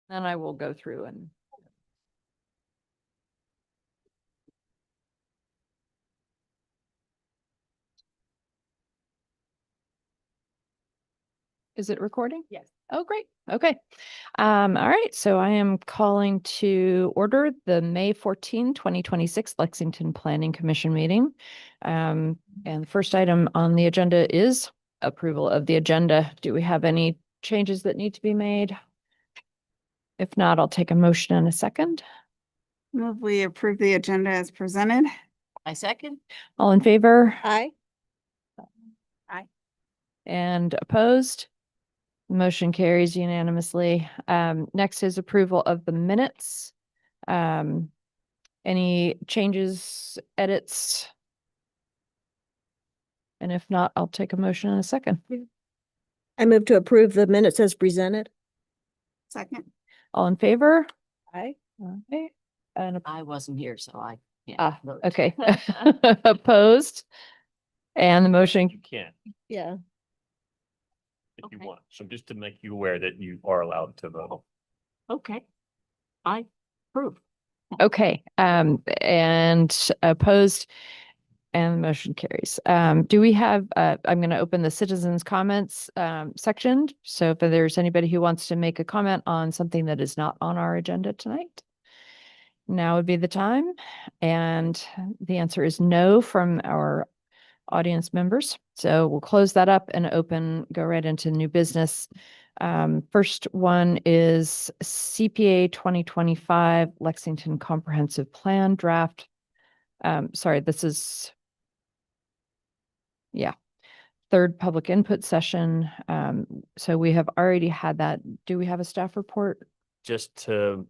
Then I will go through and. Is it recording? Yes. Oh, great. Okay. All right. So I am calling to order the May 14, 2026 Lexington Planning Commission meeting. And the first item on the agenda is approval of the agenda. Do we have any changes that need to be made? If not, I'll take a motion in a second. Move we approve the agenda as presented. I second. All in favor Aye. and opposed? Motion carries unanimously. Next is approval of the minutes. Any changes, edits? And if not, I'll take a motion in a second. I move to approve the minutes as presented. Second. All in favor? Aye. Okay. And, I wasn't here, so I can't ah, vote. okay. Opposed? And the motion, You can, Yeah. if you Okay. want. So just to make you aware that you are allowed to vote. Okay. I approve. okay, and opposed? And the motion carries. Do we have, I'm going to open the citizens comments section. So if there's anybody who wants to make a comment on something that is not on our agenda tonight, now would be the time. And the answer is no from our audience members. So we'll close that up and go right into new business. First one is CPA 2025 Lexington Comprehensive Plan Draft. Sorry, this is third public input session. So we have already had that. Do we have a staff report? Just to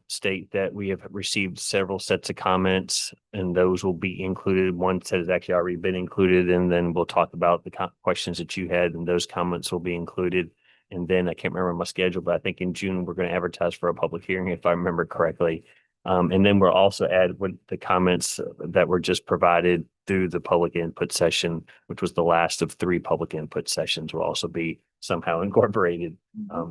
state that we have received several sets of comments and those will be included. One set has actually already been included, and then we'll talk about the questions that you had, and those comments will be included. And then I can't remember my schedule, but I think in June, we're going to advertise for a public hearing, if I remember correctly. And then we'll also add what the comments that were just provided through the public input session, which was the last of 3 public input sessions, will also be somehow incorporated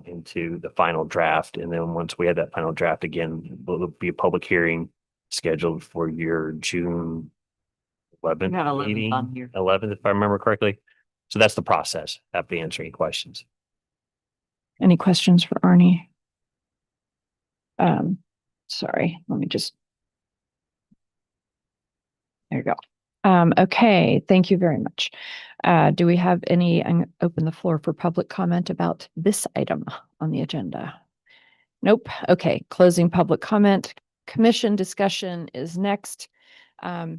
into the final draft. And then once we have that final draft again, there'll be a public hearing scheduled for your June 11th You have 11th meeting, on here. 11th, if I remember correctly. So that's the process. Happy to answer any questions. Any questions for Arnie? Sorry, let me just. There you go. Okay, thank you very much. Do we have any, I'm gonna open the floor for public comment about this item on the agenda? Nope. Okay, closing public comment. Commission discussion is next. I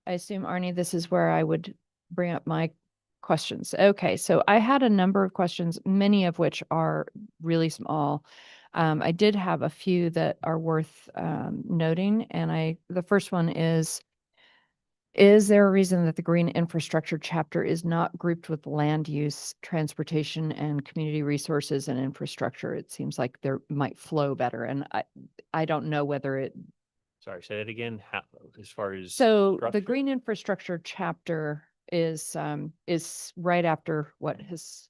assume, Arnie, this is where I would bring up my questions. Okay, so I had a number of questions, many of which are really small. I did have a few that are worth noting, and the first one is there a reason that the green infrastructure chapter is not grouped with land use, transportation, and community resources and infrastructure? It seems like there might flow better, and I don't know whether it. Sorry, say that again. How, as far as So the structure? green infrastructure chapter is right after what it's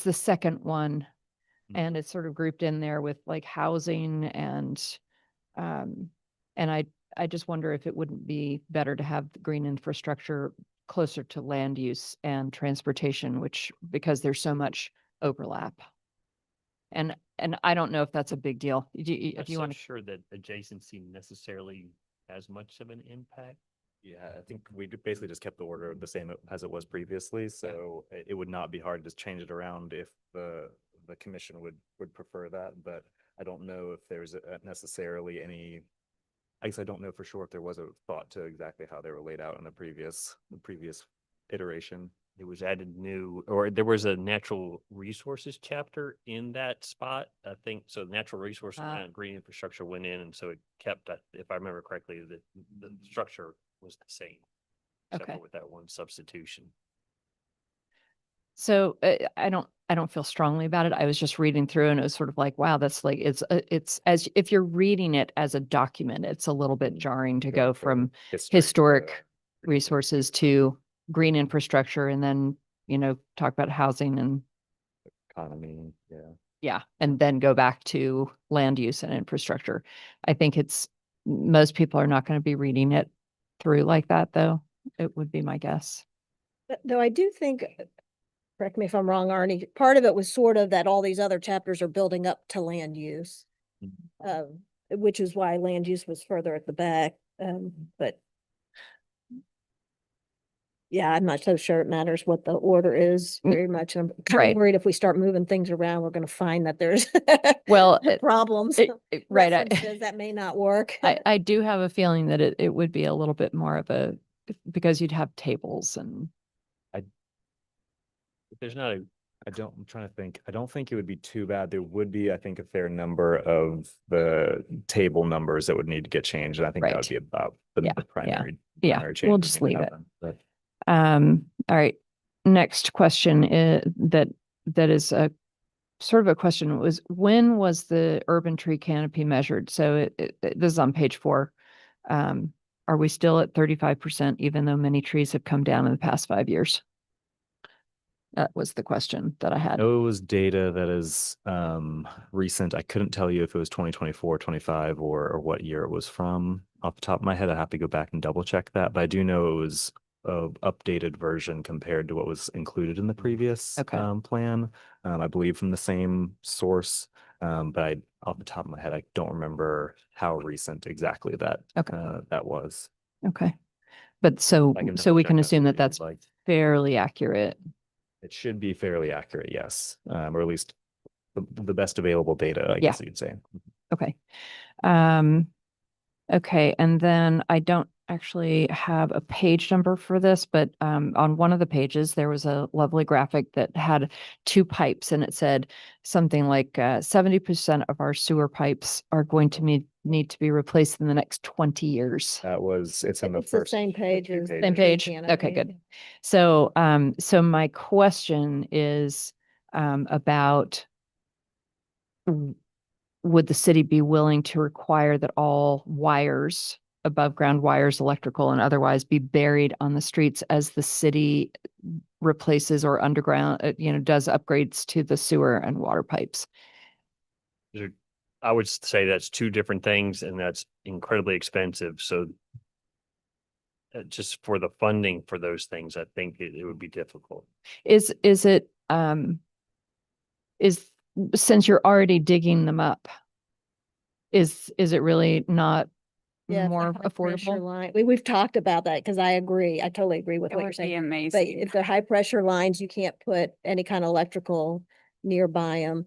the second one, and it's sort of grouped in there with like housing and I just wonder if it wouldn't be better to have the green infrastructure closer to land use and transportation, because there's so much overlap. And I don't know if that's a big deal. I'm If you not want to. sure that adjacency necessarily has much of an impact. Yeah, I think we basically just kept the order the same as it was previously, so it would not be hard to change it around if the commission would prefer that, but I don't know if there's necessarily any, I guess I don't know for sure if there was a thought to exactly how they were laid out in the previous iteration. It was added new, or there was a natural resources chapter in that spot. I think so. Natural resources and green infrastructure went in, and so it kept, if I remember correctly, the structure was the same. Except Okay. for with that one substitution. So I don't feel strongly about it. I was just reading through and it was sort of like, wow, that's like, it's as if you're reading it as a document, it's a little bit jarring to go from historic resources to green infrastructure and then, talk about housing and. Economy, yeah. Yeah, and then go back to land use and infrastructure. I think most people are not going to be reading it through like that, though. It would be my guess. Though I do think, correct me if I'm wrong, Arnie, part of it was sort of that all these other chapters are building up to land use. Which is why land use was further at the back, but. Yeah, I'm not so sure it matters what the order is very much. I'm kind Right. of worried if we start moving things around, we're gonna find that there's Well, problems. right. References that may not work. I do have a feeling that it would be a little bit more of because you'd have tables and, There's not a, I'm trying to think. I don't think it would be too bad. There would be, I think, a fair number of the table numbers that would need to get changed. And I think that Right. would be about Yeah, the primary. yeah, primary we'll changes just that leave it. happen. But all right. Next question is that is a sort of a question was, when was the urban tree canopy measured? So this is on page 4. Are we still at 35%, even though many trees have come down in the past 5 years? That was the question that I I had. know it was data that is recent. I couldn't tell you if it was 2024, 25, or what year it was from off the top of my head. I have to go back and double check that, but I do know it was a updated version compared to what was included in the previous Okay. plan. I believe from the same source. But off the top of my head, I don't remember how recent exactly that was. Okay. But so I can we double can check that assume for that you if that's you'd like. fairly accurate. It should be fairly accurate, yes, or at least the best available data, I guess you could say. Okay. Okay, and then I don't actually have a page number for this, but on one of the pages, there was a lovely graphic that had 2 pipes and it said something like 70% of our sewer pipes are going to need to be replaced in the next 20 years. It's in the It's the first. same page as. pages. Same page? canopy. Okay, good. So, so my question is about would the city be willing to require that all wires, above ground wires, electrical and otherwise, be buried on the streets as the city replaces or underground, does upgrades to the sewer and water pipes? I would say that's 2 different things and that's incredibly expensive. So just for the funding for those things, I think it would be difficult. Is it, since you're already digging them up, is it really not Yeah, if the more high pressure affordable? line, we've talked about that because I agree. I totally agree with It what you're would be saying. But amazing. if they're high pressure lines, you can't put any kind of electrical nearby them.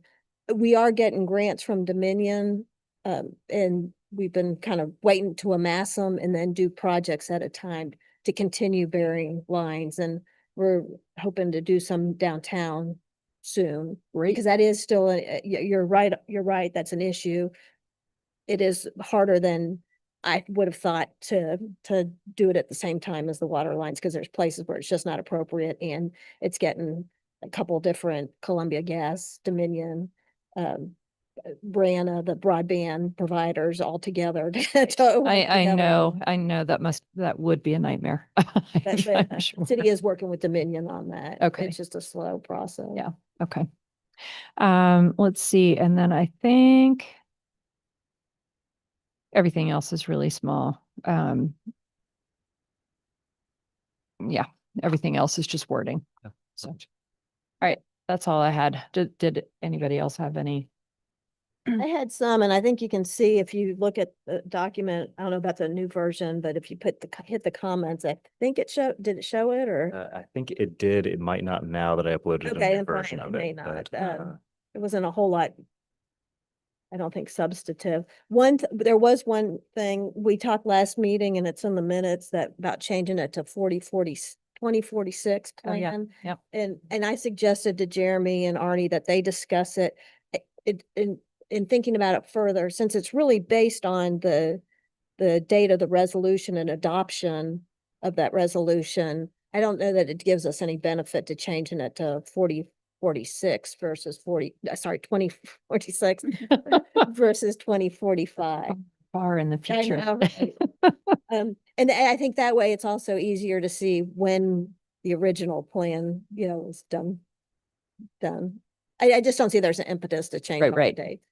We are getting grants from Dominion, and we've been kind of waiting to amass them and then do projects at a time to continue burying lines. And we're hoping to do some downtown soon. Great. Because that is still, you're right, that's an issue. It is harder than I would have thought to do it at the same time as the water lines, because there's places where it's just not appropriate and it's getting a couple different Columbia Gas, Dominion, Brianna, the broadband providers all together. I know that would be a nightmare. But I'm sure. city is working with Dominion on that. Okay. It's just a slow process. Yeah. Okay. Let's see. And then I think everything else is really small. Yeah, everything else is just wording. Yeah. So, all right, that's all I had. Did anybody else have any? I had some, and I think you can see if you look at the document, I don't know about the new version, but if you hit the comments, I think did it show it or? I think it did. It might not now that I uploaded a Okay, new then fine, version it of may it. not. but, It wasn't a whole lot. I don't think substantive. There was one thing, we talked last meeting and it's in the minutes that about changing it to 2046 Oh, yeah, plan. yep. And I suggested to Jeremy and Arnie that they discuss it. In thinking about it further, since it's really based on the date of the resolution and adoption of that resolution, I don't know that it gives us any benefit to changing it to 2046 versus 2046 versus 2045. Far in the I future. know, right? And I think that way it's also easier to see when the original plan, was done. I just don't see there's an impetus to change Right, all the right. dates.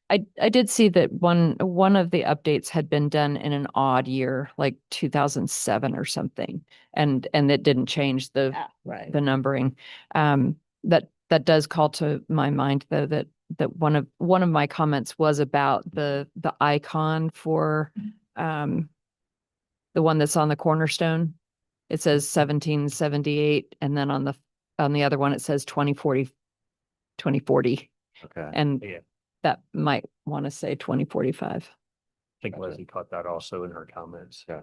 I did see that one of the updates had been done in an odd year, like 2007 or something. And it didn't change the Right. the numbering. That does call to my mind though, that one of my comments was about the icon for the one that's on the cornerstone. It says 1778, and then on the other one, it says 2040. Okay. And Yeah, that might want to say 2045. I think Gotcha. Leslie caught that also in her comments. Yeah.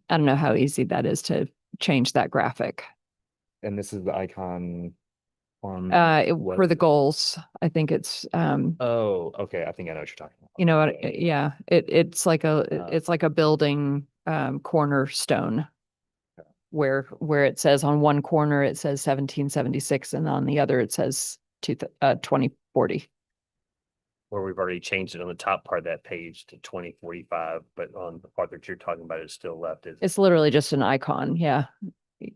I don't know how easy that is to change that graphic. And this is the icon on. For the goals, I think it's, Oh, okay. I think I know what you're talking about. you know what, Okay. yeah, it's like a building, cornerstone. Okay. Where it says on one corner, it says 1776, and on the other, it says 2040. Where we've already changed it on the top part of that page to 2045, but on the part that you're talking about, it's still left. It's literally just an icon, yeah. If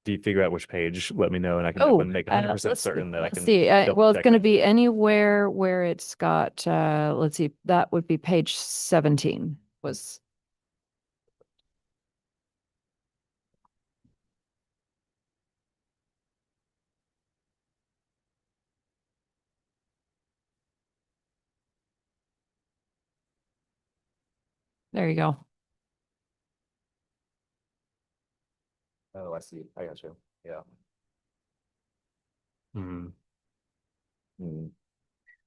you figure out which page, let me know and I can Oh, make 100% let's certain that I let's can. see. double Well, it's check going to it. be anywhere where it's got, let's see, that would be page 17 was. There you go. Oh, I see. I got you. Yeah. Mhm. Hmm.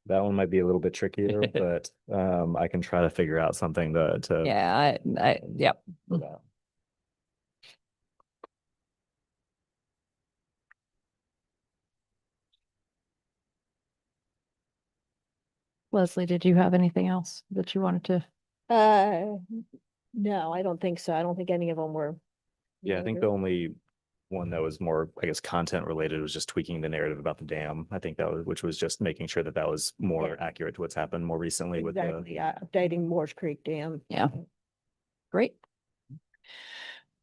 That one might be a little bit trickier, but I can try to figure out something to. Yeah, yep. for that. Leslie, did you have anything else that you wanted to? No, I don't think so. I don't think any of them were. Yeah, I think the only one that was more, I guess, content related was just tweaking the narrative about the dam. I think that was, which was just making sure that that was more Yeah. accurate to what's happened more recently with the. Exactly, yeah, updating Moore's Creek Dam. Yeah. Great.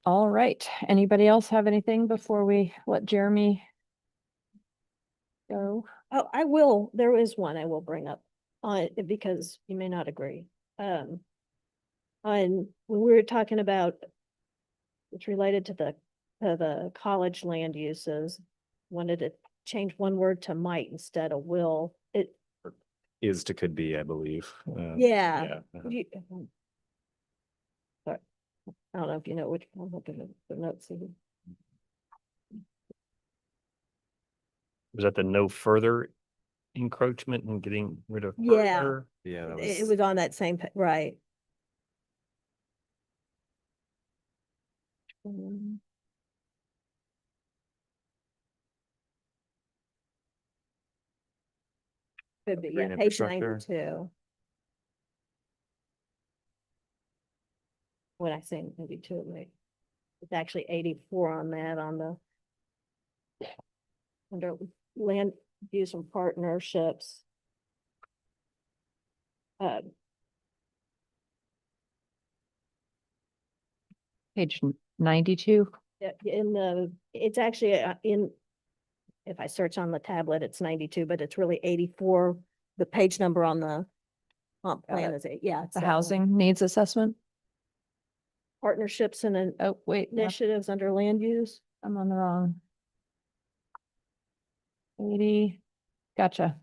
All right. Anybody else have anything before we let Jeremy go? Oh, I will, there is one I will bring up on, because you may not agree. On, when we were talking about, it's related to the college land uses, wanted to change one word to might instead of will. It, Is to could be, I believe. yeah. Uh-huh. Sorry. I don't know if you know which, I'm looking at the notes here. Was that the no further encroachment and getting rid of? Yeah. further? Yeah, that It was, was on that same, right. Could be, Green yeah, page infrastructure. 92. When I say 92, it's actually 84 on that, on the under land use and partnerships. Page 92. In the, it's actually in, if I search on the tablet, it's 92, but it's really 84. The page number on the comp Got plan it. is eight. Yeah. it's The that one. housing needs assessment. Partnerships and Oh, wait, no, initiatives under land use. I'm on the wrong. 80. Gotcha.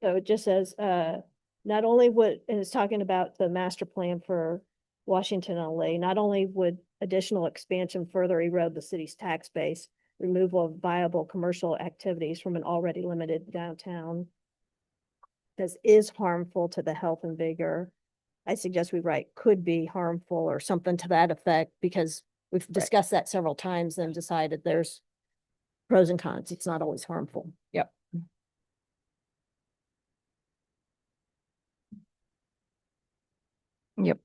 So it just says, not only would, and it's talking about the master plan for Washington LA, not only would additional expansion further erode the city's tax base, removal of viable commercial activities from an already limited downtown. This is harmful to the health and vigor. I suggest we write could be harmful or something to that effect, because we've discussed that several times and decided there's pros and cons. It's not always harmful. Yep. Yep.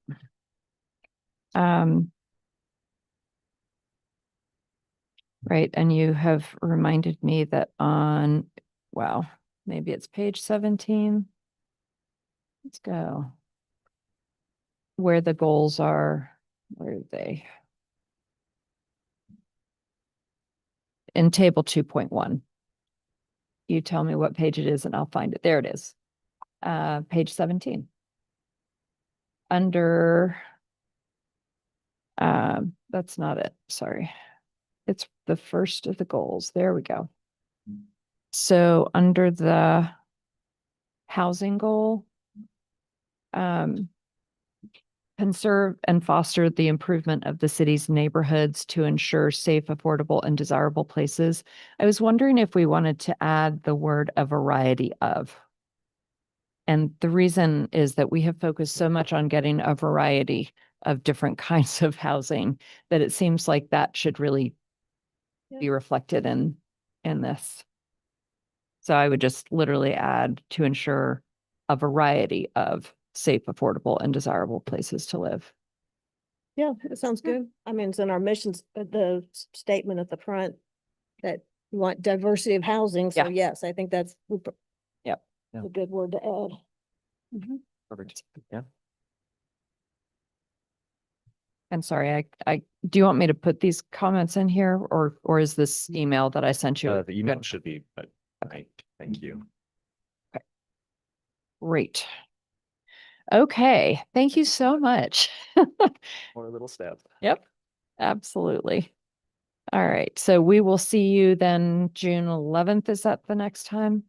Right, and you have reminded me that on, wow, maybe it's page 17. Let's go. Where the goals are, where are they? in table 2.1. You tell me what page it is and I'll find it. There it is. Page 17. Under, that's not it, sorry. It's the first of the goals. There we go. So under the housing goal, conserve and foster the improvement of the city's neighborhoods to ensure safe, affordable, and desirable places. I was wondering if we wanted to add the word "a variety of." And the reason is that we have focused so much on getting a variety of different kinds of housing that it seems like that should really be reflected in this. So I would just literally add to ensure a variety of safe, affordable, and desirable places to live. Yeah, it sounds good. I mean, it's in our missions, the statement at the front that we want diversity of housing. So Yeah. yes, I think that's Yep. a good word to add. Perfect. Yeah. And sorry, I, do you want me to put these comments in here or is this email that I sent you? The email good? should be, but, okay, thank you. Great. Okay, thank you so much. More little step. Yep, absolutely. All right, so we will see you then June 11th. Is that the next time?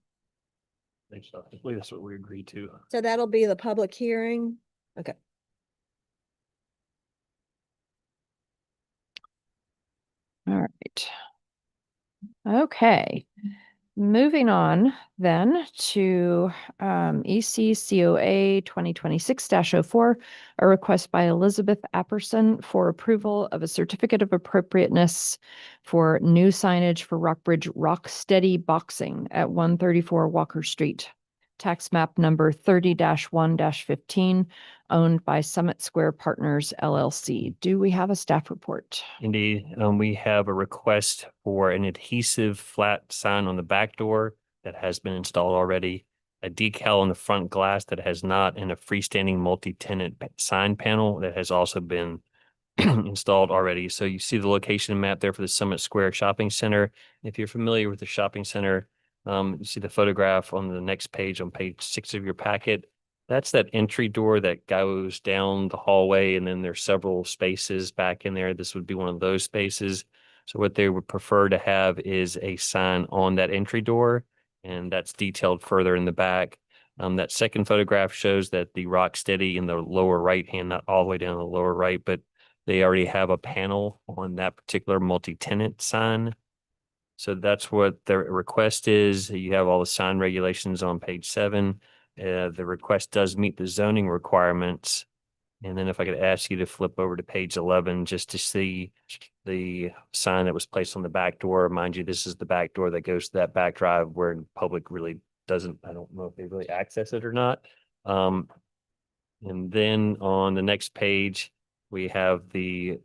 I believe that's what we agreed to. So that'll be the public hearing. Okay. All right. Okay. Moving on then to ECCOA 2026-04, a request by Elizabeth Apperson for approval of a certificate of appropriateness for new signage for Rockbridge Rocksteady Boxing at 134 Walker Street. Tax map number 30-1-15, owned by Summit Square Partners LLC. Do we have a staff report? Indeed, we have a request for an adhesive flat sign on the back door that has been installed already, a decal on the front glass that has not, and a freestanding multi-tenant sign panel that has also been installed already. So you see the location map there for the Summit Square Shopping Center. If you're familiar with the shopping center, you see the photograph on the next page, on page 6 of your packet. That's that entry door that goes down the hallway, and then there's several spaces back in there. This would be one of those spaces. So what they would prefer to have is a sign on that entry door, and that's detailed further in the back. That second photograph shows that the Rocksteady in the lower right hand, not all the way down the lower right, but they already have a panel on that particular multi-tenant sign. So that's what the request is. You have all the sign regulations on page 7. The request does meet the zoning requirements. And then if I could ask you to flip over to page 11, just to see the sign that was placed on the back door. Mind you, this is the back door that goes to that back drive where the public really doesn't, I don't know if they really access it or not. And then on the next page, we have the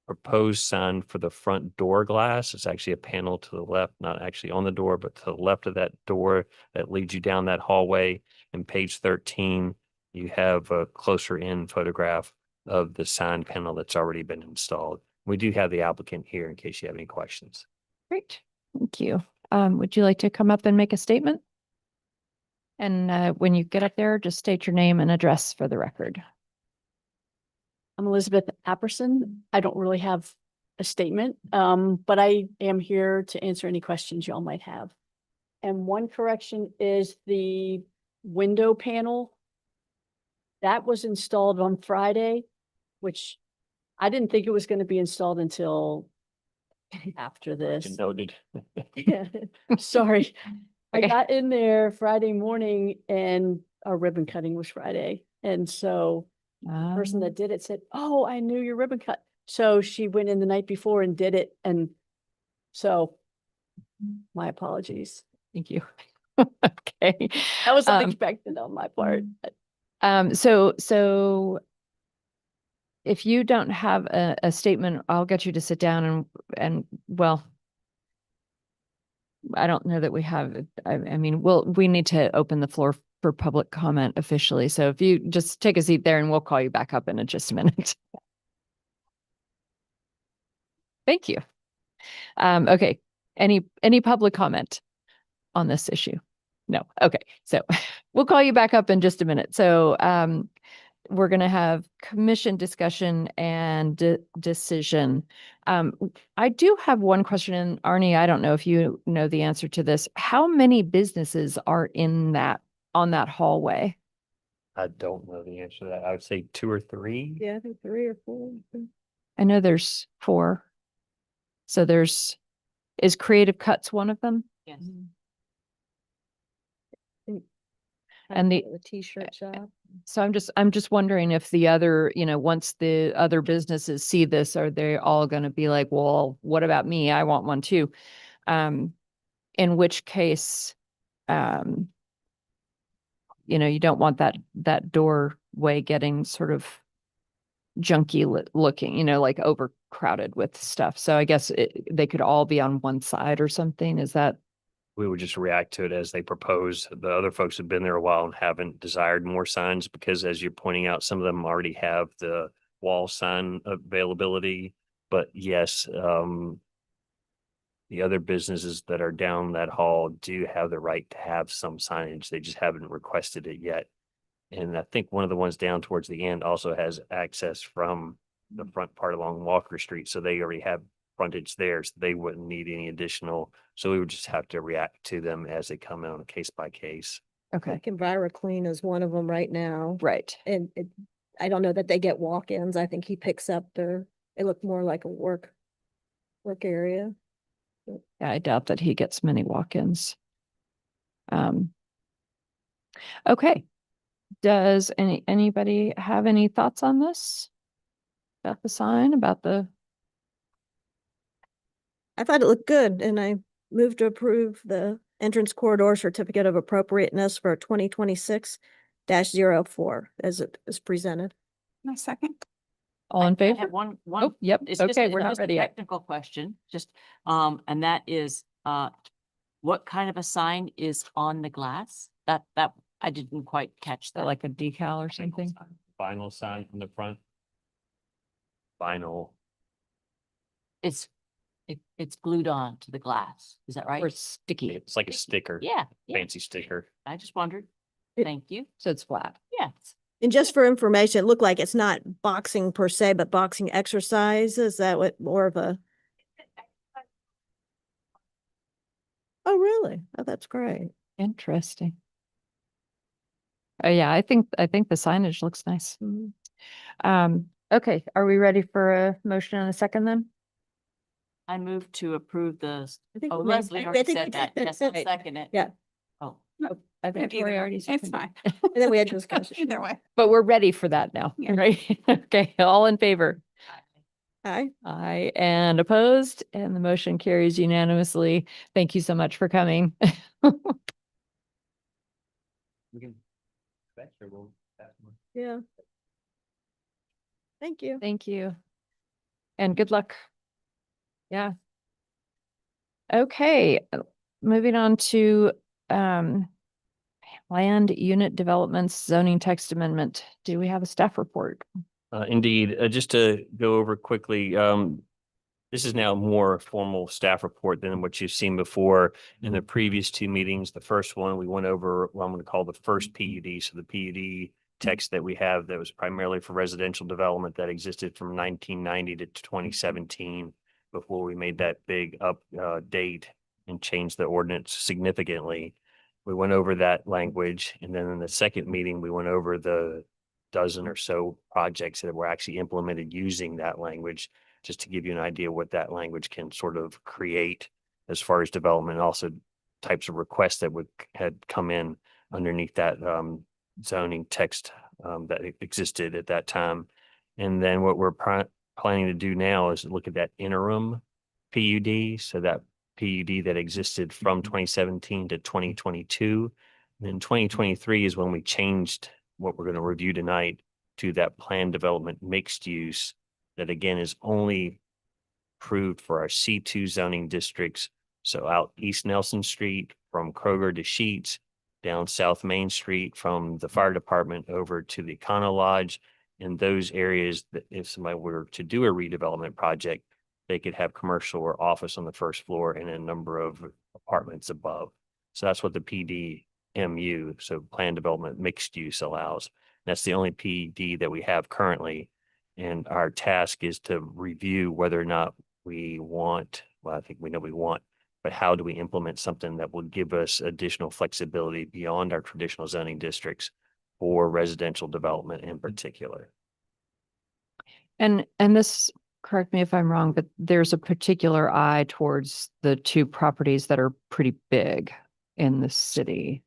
proposed sign for the front door glass. It's actually a panel to the left, not actually on the door, but to the left of that door that leads you down that hallway. And page 13, you have a closer in photograph of the sign panel that's already been installed. We do have the applicant here in case you have any questions. Great, thank you. Would you like to come up and make a statement? And when you get up there, just state your name and address for the record. I'm Elizabeth Apperson. I don't really have a statement, but I am here to answer any questions y'all might have. And one correction is the window panel that was installed on Friday, which I didn't think it was going to be installed until after this. Noted. Yeah, sorry. I Okay. got in there Friday morning and our ribbon cutting was Friday. And so the person that did it said, "Oh, I knew your ribbon cut." So she went in the night before and did it. And so my apologies. Thank you. Okay. That was Um, unexpected on my part. So if you don't have a statement, I'll get you to sit down and well, I don't know that we have, I mean, we need to open the floor for public comment officially. So if you just take a seat there and we'll call you back up in just a minute. Thank you. Okay. Any public comment on this issue? No. Okay. So we'll call you back up in just a minute. So we're going to have commission discussion and decision. I do have one question, and Arnie, I don't know if you know the answer to this. How many businesses are on that hallway? I don't know the answer to that. I would say 2 or 3. Yeah, I think 3 or 4. I know there's 4. So is Creative Cuts one of them? Yes. And the- T-shirt shop. So I'm just wondering if the other, once the other businesses see this, are they all going to be like, well, what about me? I want one too. In which case, you don't want that doorway getting sort of junky looking, like overcrowded with stuff. So I guess they could all be on one side or something. Is that? We would just react to it as they propose. The other folks have been there a while and haven't desired more signs because, as you're pointing out, some of them already have the wall sign availability. But yes, the other businesses that are down that hall do have the right to have some signage. They just haven't requested it yet. And I think one of the ones down towards the end also has access from the front part along Walker Street. So they already have frontage there, so they wouldn't need any additional. So we would just have to react to them as they come in on a case by case. Okay. Like EnviroClean is one of them right now. Right. And I don't know that they get walk-ins. I think he picks up it looked more like a work area. Yeah, I doubt that he gets many walk-ins. Okay. Does anybody have any thoughts on this? About the sign, about the? I thought it looked good, and I moved to approve the entrance corridor certificate of appropriateness for 2026-04 as it is presented. My second. All in I favor? have one. Oh, yep. It's just Okay, a- we're not just a ready yet. Technical question, and that is, what kind of a sign is on the glass? That I didn't quite catch Is that that. like a decal or something? Vinyl sign from the front. Vinyl. It's glued on to the glass. Is that right? Or sticky, It's like a sticker. Yeah, yeah. Fancy sticker. I just wondered. It- Thank you. so it's flat. Yes. And just for information, it looked like it's not boxing per se, but boxing exercise. Is that what more of a? Oh, really? Oh, that's great. Interesting. Oh, yeah, I think the signage looks nice. Mhm. Okay, are we ready for a motion and a second then? I move to approve I think oh, we made- Leslie I already think we said that. did. Yes, I'll Right. second it. Yeah. Oh, I think Either Tori way. already It's seconded. fine. And then we had discussion. Either way. But we're ready for that now, Yeah. right? Okay, all in favor? Aye. Aye, and opposed, and the motion carries unanimously. Thank you so much for coming. We can. We'll pass them. Yeah. Thank you. Thank you. And good luck. Yeah. Okay, moving on to land unit developments zoning text amendment. Do we have a staff report? Indeed, just to go over quickly, this is now a more formal staff report than what you've seen before. In the previous 2 meetings, the first one, we went over what I'm going to call the first PUD. So the PUD text that we have that was primarily for residential development that existed from 1990 to 2017 before we made that big update and changed the ordinance significantly. We went over that language. And then in the second meeting, we went over the dozen or so projects that were actually implemented using that language, just to give you an idea what that language can sort of create as far as development, also types of requests that had come in underneath that zoning text that existed at that time. And then what we're planning to do now is look at that interim PUD. So that PUD that existed from 2017 to 2022. And then 2023 is when we changed what we're going to review tonight to that planned development mixed use that again is only approved for our C2 zoning districts. So out East Nelson Street from Kroger to Sheets, down South Main Street from the fire department over to the Econo Lodge. In those areas that if somebody were to do a redevelopment project, they could have commercial or office on the first floor and a number of apartments above. So that's what the PDMU, so Plan Development Mixed Use, allows. That's the only PD that we have currently. And our task is to review whether or not we want, well, I think we know we want, but how do we implement something that will give us additional flexibility beyond our traditional zoning districts for residential development in particular? And this, correct me if I'm wrong, but there's a particular eye towards the two properties that are pretty big in the city.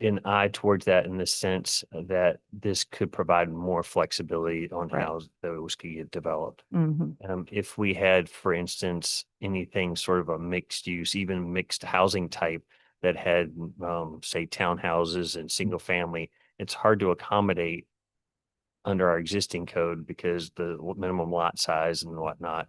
An eye towards that in the sense that this could provide more flexibility on Right. how those could get developed. Mhm. If we had, for instance, anything sort of a mixed use, even mixed housing type that had, say, townhouses and single family, it's hard to accommodate under our existing code because the minimum lot size and whatnot.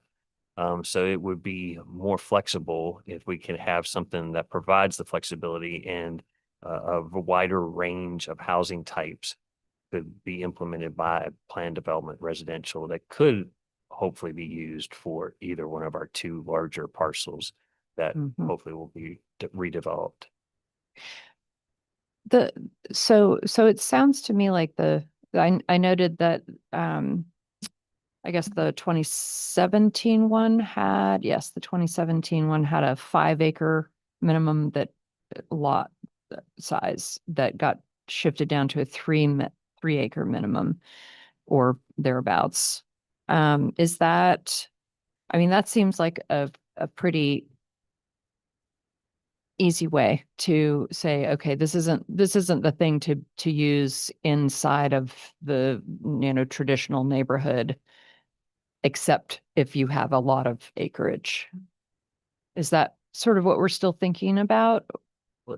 So it would be more flexible if we could have something that provides the flexibility and a wider range of housing types could be implemented by planned development residential that could hopefully be used for either one of our two larger parcels that Mhm. hopefully will be redeveloped. So it sounds to me like I noted that, I guess the 2017 one had, yes, the 2017 one had a 5-acre minimum that lot size that got shifted down to a 3-acre minimum or thereabouts. Is that, I mean, that seems like a pretty easy way to say, okay, this isn't the thing to use inside of the, traditional neighborhood, except if you have a lot of acreage. Is that sort of what we're still thinking about? Well,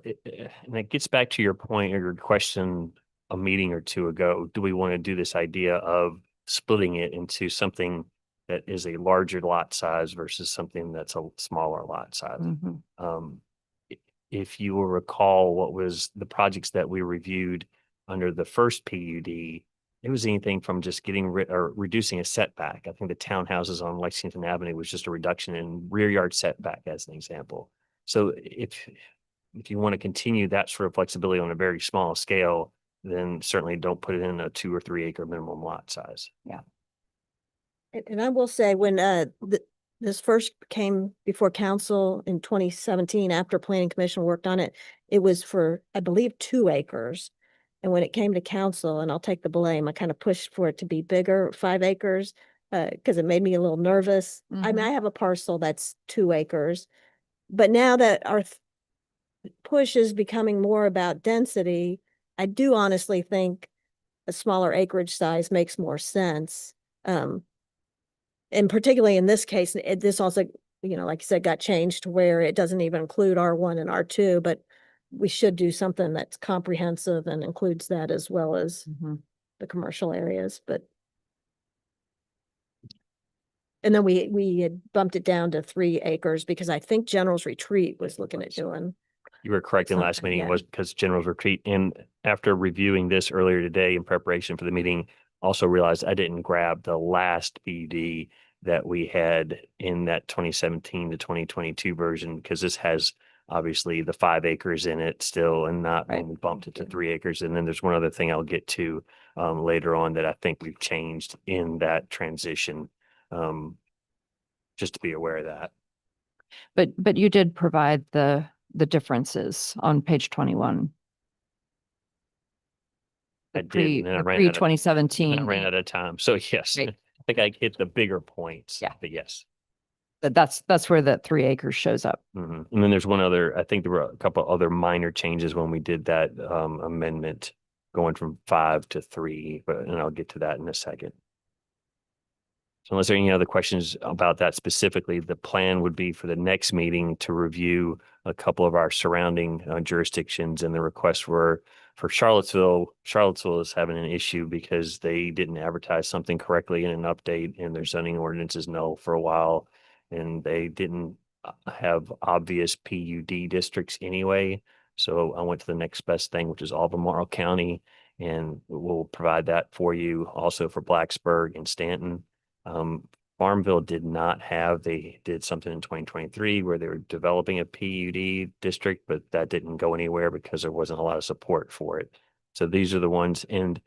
and it gets back to your point or your question a meeting or two ago. Do we want to do this idea of splitting it into something that is a larger lot size versus something that's a smaller lot size? Mhm. If you will recall what was the projects that we reviewed under the first PUD, it was anything from just getting rid or reducing a setback. I think the townhouses on Lexington Avenue was just a reduction in rear yard setback as an example. So if you want to continue that sort of flexibility on a very small scale, then certainly don't put it in a 2 or 3 acre minimum lot size. And I will say, when this first came before council in 2017, after planning commission worked on it, it was for, I believe, 2 acres. And when it came to council, and I'll take the blame, I kind of pushed for it to be bigger, 5 acres, because it made me a little nervous. I mean, Mhm. I have a parcel that's 2 acres, but now that our push is becoming more about density, I do honestly think a smaller acreage size makes more sense. And particularly in this case, this also, like you said, got changed to where it doesn't even include R1 and R2, but we should do something that's comprehensive and includes that as well as Mhm. the commercial areas, but. And then we had bumped it down to 3 acres because I think General's Retreat was looking at doing. You were correct in the last Something, meeting. It yeah. was because General's Retreat. And after reviewing this earlier today in preparation for the meeting, also realized I didn't grab the last PUD that we had in that 2017 to 2022 version, because this has obviously the 5 acres in it still and not Right. when we bumped it to 3 acres. And then there's one other thing I'll get to later on that I think we've changed in that transition. Just to be aware of that. But you did provide the differences on page 21. I The did, and then I ran pre out of- I 2017. ran out of time. So yes, Right. I think I hit the bigger points. Yeah. But yes. That's where that 3 acres shows up. Mhm. And then there's one other, I think there were a couple other minor changes when we did that amendment going from 5 to 3, but and I'll get to that in a second. So unless there are any other questions about that specifically, the plan would be for the next meeting to review a couple of our surrounding jurisdictions, and the requests were for Charlottesville. Charlottesville is having an issue because they didn't advertise something correctly in an update, and their zoning ordinance is null for a while, and they didn't have obvious PUD districts anyway. So I went to the next best thing, which is Albemarle County, and we'll provide that for you also for Blacksburg and Stanton. Farmville did not have, they did something in 2023 where they were developing a PUD district, but that didn't go anywhere because there wasn't a lot of support for it. So these are the ones, and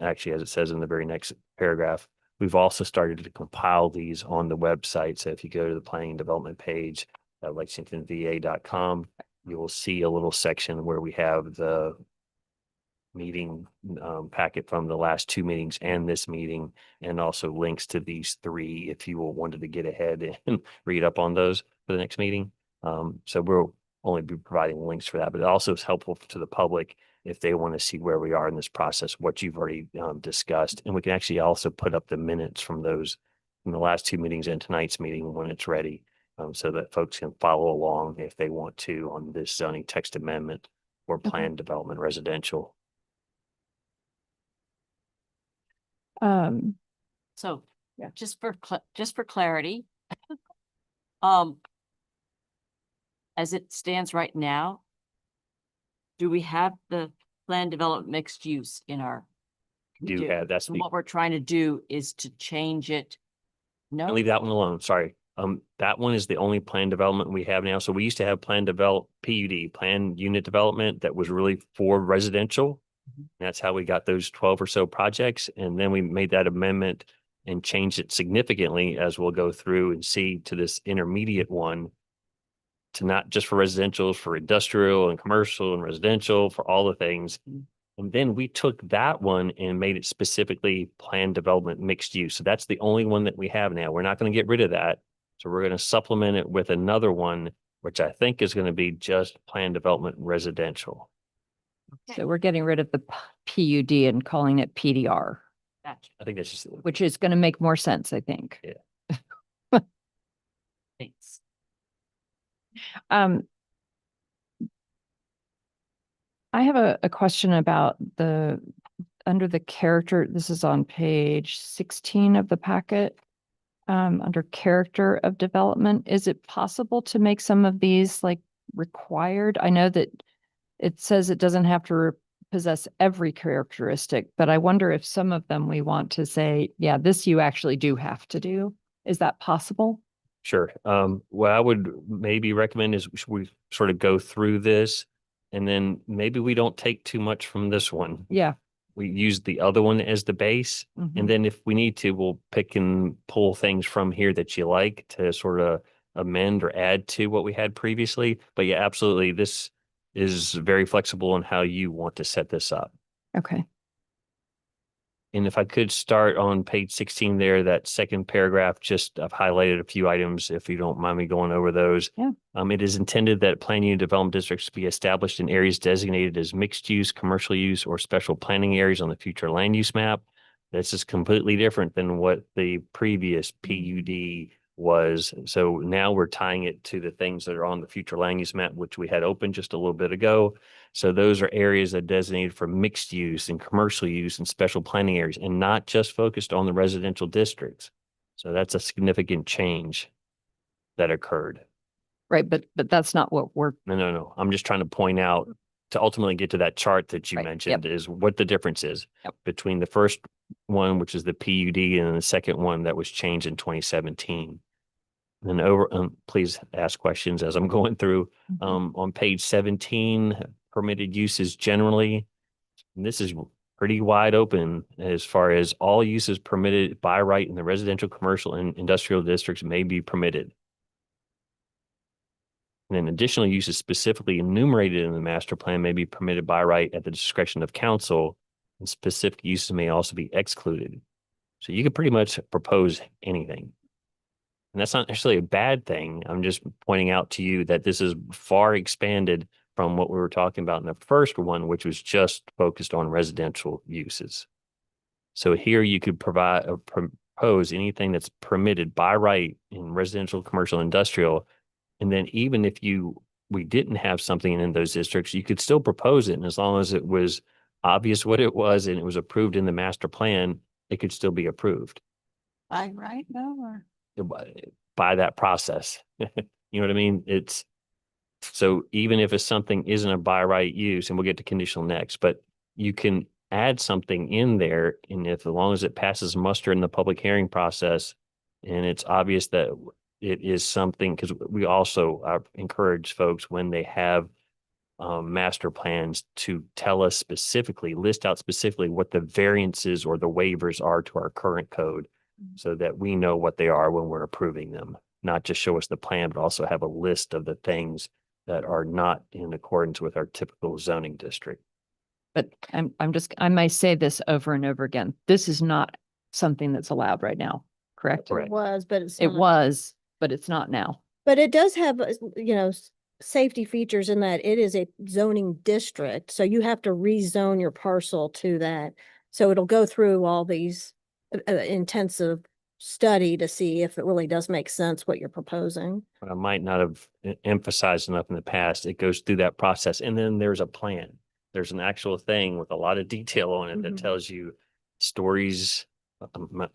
actually, as it says in the very next paragraph, we've also started to compile these on the website. So if you go to the planning and development page at lexingtonva.com, you will see a little section where we have the meeting packet from the last two meetings and this meeting, and also links to these three if you wanted to get ahead and read up on those for the next meeting. So we'll only be providing links for that, but it also is helpful to the public if they want to see where we are in this process, what you've already discussed. And we can actually also put up the minutes from those from the last two meetings and tonight's meeting when it's ready, so that folks can follow along if they want to on this zoning text amendment or planned development residential. So, Yeah. just for clarity, as it stands right now, do we have the planned development mixed use in our? We Do have, that's So the, what we're trying to do is to change it. No, leave that one alone, sorry. That one is the only planned development we have now. So we used to have planned PUD, planned unit development that was really for residential. Mhm. That's how we got those 12 or so projects. And then we made that amendment and changed it significantly, as we'll go through and see, to this intermediate one, to not just for residential, for industrial and commercial and residential, for all the things. And then we took that one and made it specifically planned development mixed use. So that's the only one that we have now. We're not going to get rid of that. So we're going to supplement it with another one, which I think is going to be just planned development residential. So we're getting rid of the PUD and calling it PDR, gotcha. I think that's just, which is going to make more sense, I think. Thanks. Um, I have a question about under the character, this is on page 16 of the packet. Under character of development, is it possible to make some of these like required? I know that it says it doesn't have to possess every characteristic, but I wonder if some of them we want to say, yeah, this you actually do have to do. Is that possible? sure. What I would maybe recommend is we sort of go through this, and then maybe we don't take too much from this one. Yeah. We use the other one as the base. Mhm. And then if we need to, we'll pick and pull things from here that you like to sort of amend or add to what we had previously. But yeah, absolutely. This is very flexible in how you want to set this up. Okay. And if I could start on page 16 there, that second paragraph, just I've highlighted a few items, if you don't mind me going over those. Yeah. It is intended that plan unit development districts be established in areas designated as mixed use, commercial use, or special planning areas on the future land use map. This is completely different than what the previous PUD was. So now we're tying it to the things that are on the future land use map, which we had open just a little bit ago. So those are areas that are designated for mixed use and commercial use and special planning areas, and not just focused on the residential districts. So that's a significant change that occurred. Right. But that's not what we're, No. I'm just trying to point out, to ultimately get to that chart that you Right, yep. mentioned, is what the difference is Yep. between the first one, which is the PUD, and the second one that was changed in 2017. And please ask questions as I'm going through. Mhm. On page 17, permitted uses generally, and this is pretty wide open as far as all uses permitted by right in the residential, commercial, and industrial districts may be permitted. And then additional uses specifically enumerated in the master plan may be permitted by right at the discretion of council, and specific uses may also be excluded. So you could pretty much propose anything. And that's not necessarily a bad thing. I'm just pointing out to you that this is far expanded from what we were talking about in the first one, which was just focused on residential uses. So here you could propose anything that's permitted by right in residential, commercial, industrial. And then even if we didn't have something in those districts, you could still propose it. And as long as it was obvious what it was and it was approved in the master plan, it could still be approved By right now, or? by that process. You know what I mean? It's so even if it's something isn't a by right use, and we'll get to conditional next, but you can add something in there, and if as long as it passes muster in the public hearing process, And it's obvious that it is something, because we also encourage folks when they have master plans to tell us specifically, list out specifically what the variances or the waivers are to our current code so that we know what they are when we're approving them. Not just show us the plan, but also have a list of the things that are not in accordance with our typical zoning district. But I might say this over and over again. This is not something that's allowed right now, correct? Correct. It was, but it's It not. was, but it's not now. But it does have, safety features in that it is a zoning district, so you have to rezone your parcel to that. So it'll go through all these intensive study to see if it really does make sense what you're proposing. But I might not have emphasized enough in the past. It goes through that process and then there's a plan. There's an actual thing with a lot of detail on it that Mhm. tells you stories,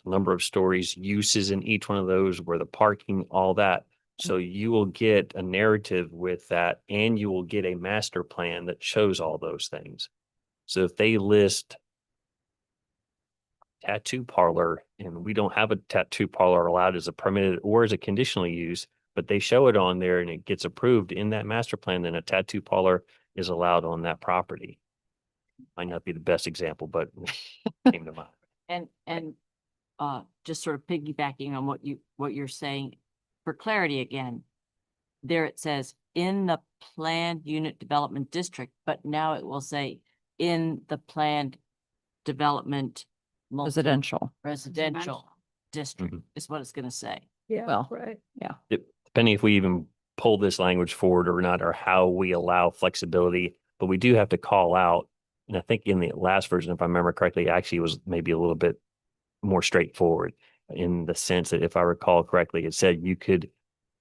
number of stories, uses in each one of those, where the parking, all that. So you will get a narrative with that and you will get a master plan that shows all those things. So if they list tattoo parlor and we don't have a tattoo parlor allowed as a permitted or as a conditional use, but they show it on there and it gets approved in that master plan, then a tattoo parlor is allowed on that property. Might not be the best example, but came to mind. And just sort of piggybacking on what you're saying, for clarity again, there it says in the planned unit development district, but now it will say in the planned development Residential. residential district Mhm. is what it's gonna say. Yeah. Well, Right. Depending if we even pull this language forward or not, or how we allow flexibility, but we do have to call out. And I think in the last version, if I remember correctly, actually was maybe a little bit more straightforward in the sense that if I recall correctly, it said you could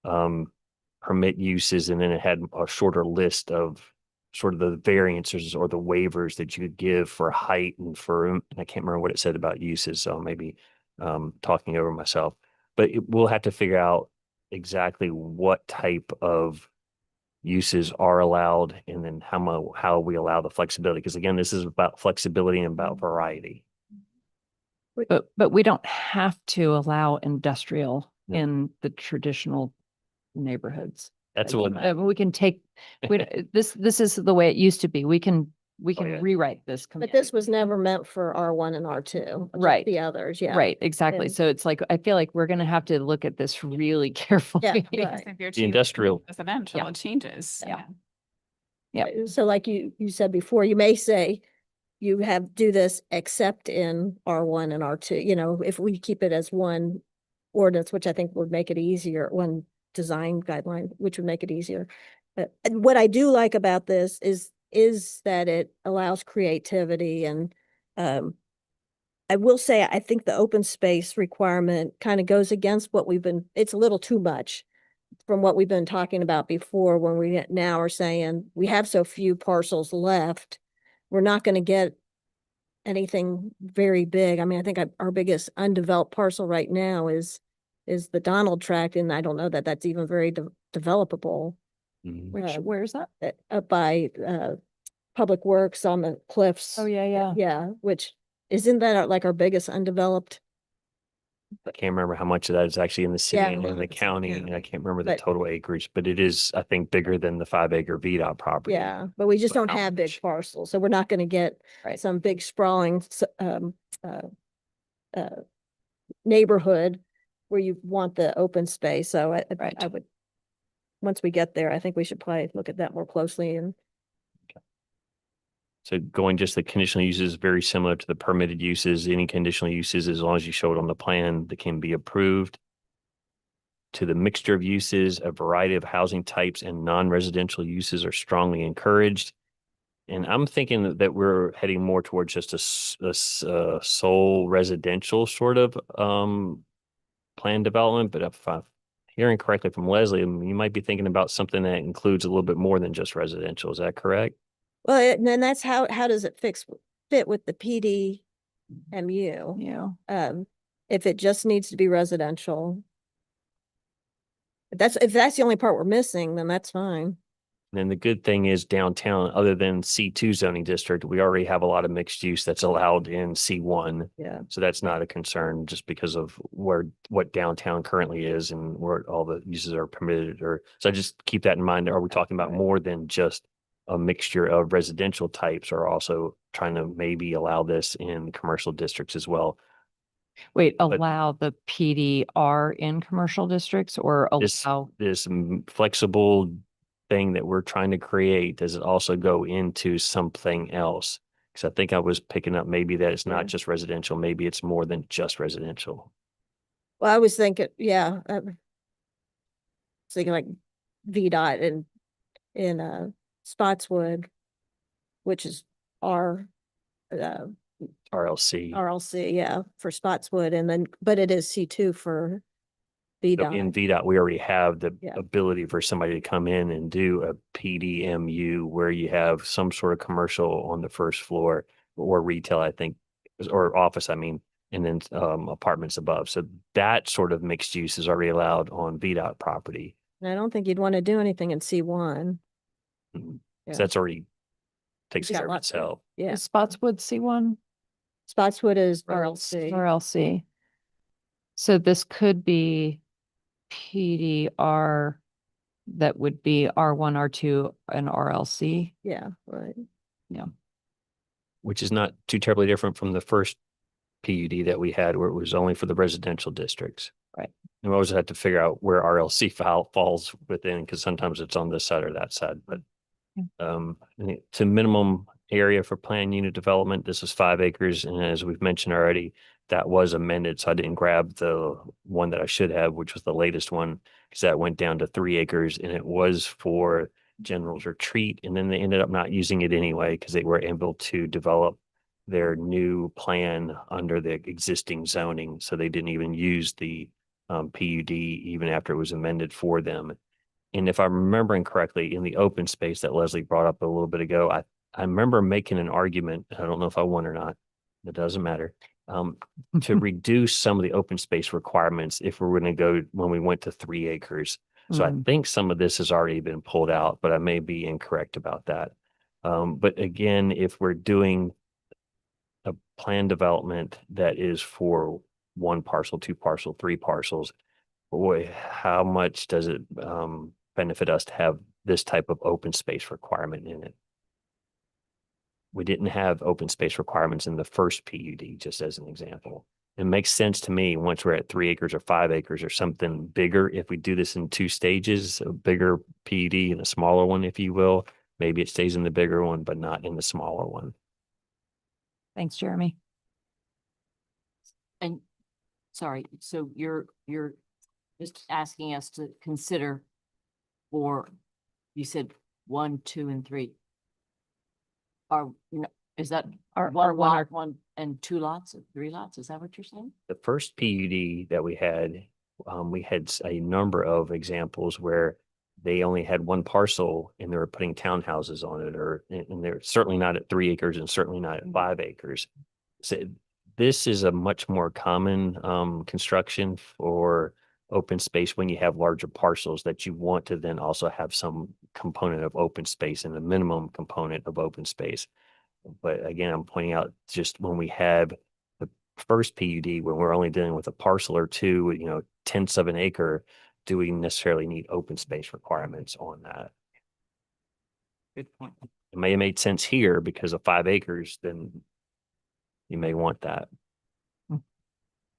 permit uses and then it had a shorter list of sort of the variances or the waivers that you could give for height and and I can't remember what it said about uses. So maybe talking over myself, but we'll have to figure out exactly what type of uses are allowed and then how we allow the flexibility. Because again, this is about flexibility and about variety. But we don't have to allow industrial No. in the traditional neighborhoods. That's what, We can take, this is the way it used to be. We can yeah. rewrite this. But this was never meant for R1 and R2. just Right. The others, yeah. Right, exactly. And- So it's like, I feel like we're gonna have to look at this really carefully. Yeah, Because if you're The industrial- Residential, Yeah. it changes. Yeah. So like you said before, you may say you do this except in R1 and R2, if we keep it as one ordinance, which I think would make it easier, one design guideline, which would make it easier. And what I do like about this is that it allows creativity and, I will say, I think the open space requirement kind of goes against what it's a little too much from what we've been talking about before, when we now are saying we have so few parcels left, we're not going to get anything very big. I mean, I think our biggest undeveloped parcel right now is the Donald Tract, and I don't know that that's even very developable. Mhm. Where is that? Up by Public Works on the cliffs. Oh, yeah. Yeah, which isn't that like our biggest undeveloped? I can't remember how much of that is actually in the city Yeah. and in the county, and I can't remember the But- total acreage, but it is, I think, bigger than the 5-acre VDOT property. Yeah, but we just But don't how have big much? parcels, so we're not gonna get Right. some big sprawling neighborhood where you want the open space, so I Right. would, once we get there, I think we should probably look at that more closely and. So going just the conditional uses is very similar to the permitted uses. Any conditional uses, as long as you show it on the plan, that can be approved. To the mixture of uses, a variety of housing types and non-residential uses are strongly encouraged. And I'm thinking that we're heading more towards just a sole residential sort of plan development. But if I'm hearing correctly from Leslie, you might be thinking about something that includes a little bit more than just residential. Is that correct? Well, and then that's how does it fit with the PDMU? Yeah. If it just needs to be residential. If that's the only part we're missing, then that's fine. then the good thing is downtown, other than C2 zoning district, we already have a lot of mixed use that's allowed in C1. Yeah. So that's not a concern just because of what downtown currently is and where all the uses are permitted so I just keep that in mind. Are we talking about Right. more than just a mixture of residential types or also trying to maybe allow this in commercial districts as well? Wait, allow the PDR in commercial districts or This, allow? this flexible thing that we're trying to create, does it also go into something else? Because I think I was picking up maybe that it's Yeah. not just residential, maybe it's more than just residential. Well, I was thinking, yeah. Thinking like VDOT in Spotswood, which is our RLC. RLC, yeah, for Spotswood, and then, but it is C2 for So in VDOT. VDOT, we already have the Yeah. ability for somebody to come in and do a PDMU where you have some sort of commercial on the first floor or retail, I think, or office, I mean, and then apartments above. So that sort of mixed use is already allowed on VDOT property. And I don't think you'd want to do anything in C1. Mhm. Yeah. So that's already takes It's got care of lots of- itself. Yeah, Is Spotswood C1? Spotswood is RLC. RLC. RLC. So this could be PDR that would be R1, R2, and RLC. Yeah, right. Which is not too terribly different from the first PUD that we had where it was only for the residential districts. Right. And we always had to figure out where RLC falls within, because sometimes it's on this side or that side, but to minimum area for planned unit development, this is 5 acres. And as we've mentioned already, that was amended. So I didn't grab the one that I should have, which was the latest one, because that went down to 3 acres and it was for General's Retreat. And then they ended up not using it anyway, because they were able to develop their new plan under the existing zoning. So they didn't even use the PUD even after it was amended for them. And if I'm remembering correctly, in the open space that Leslie brought up a little bit ago, I remember making an argument. I don't know if I won or not. It doesn't matter. To reduce some of the open space requirements if we're going to go when we went to 3 acres. So I Mm. think some of this has already been pulled out, but I may be incorrect about that. But again, if we're doing a plan development that is for 1 parcel, 2 parcel, 3 parcels, boy, how much does it benefit us to have this type of open space requirement in it? We didn't have open space requirements in the first PUD, just as an example. It makes sense to me once we're at 3 acres or 5 acres or something bigger. If we do this in 2 stages, a bigger PUD and a smaller one, if you will, maybe it stays in the bigger one, but not in the smaller one. Thanks, Jeremy. And sorry, so you're just asking us to consider for, you said 1, 2, and 3. Is that Or one one lot, 1 and 2 lots, or 3 lots? Is that what you're saying? The first PUD that we had a number of examples where they only had 1 parcel and they were putting townhouses on it, and they're certainly not at 3 acres and certainly not at 5 acres. So this is a much more common construction for open space when you have larger parcels that you want to then also have some component of open space and a minimum component of open space. But again, I'm pointing out just when we have the first PUD, when we're only dealing with a parcel or 2, 1/10 of an acre, do we necessarily need open space requirements on that? Good point. It may have made sense here because of 5 acres, then you may want that.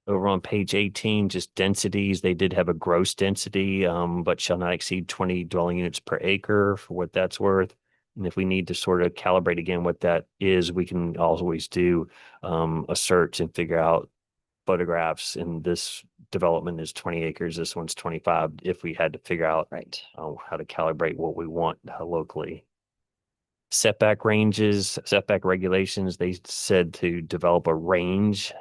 Over on page 18, just densities, they did have a gross density, but shall not exceed 20 dwelling units per acre for what that's worth. And if we need to sort of calibrate again what that is, we can always do a search and figure out photographs. And this development is 20 acres, this one's 25, if we had to figure out Right. how to calibrate what we want locally. Setback ranges, setback regulations, they said to develop a range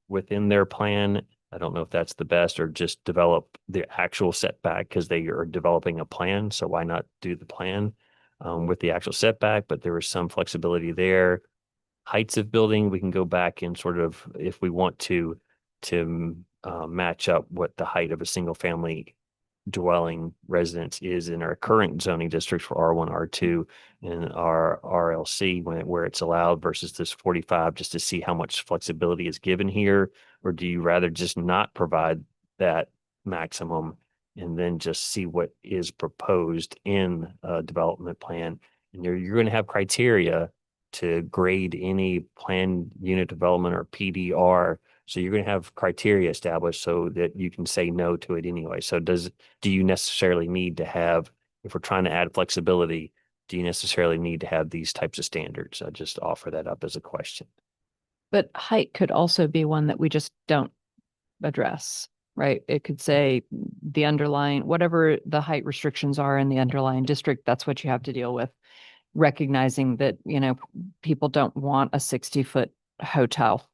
within their plan. I don't know if that's the best or just develop the actual setback because they are developing a plan. So why not do the plan with the actual setback? But there was some flexibility there. Heights of building, we can go back and sort of, if we want to match up what the height of a single family dwelling residence is in our current zoning districts for R1, R2, and our RLC where it's allowed versus this 45, just to see how much flexibility is given here? Or do you rather just not provide that maximum and then just see what is proposed in a development plan? And you're going to have criteria to grade any planned unit development or PDR. So you're going to have criteria established so that you can say no to it anyway. So do you necessarily need to have, if we're trying to add flexibility, do you necessarily need to have these types of standards? I just offer that up as a question. But height could also be one that we just don't address, right? It could say the underlying, whatever the height restrictions are in the underlying district, that's what you have to deal with. Recognizing that, people don't want a 60-foot hotel.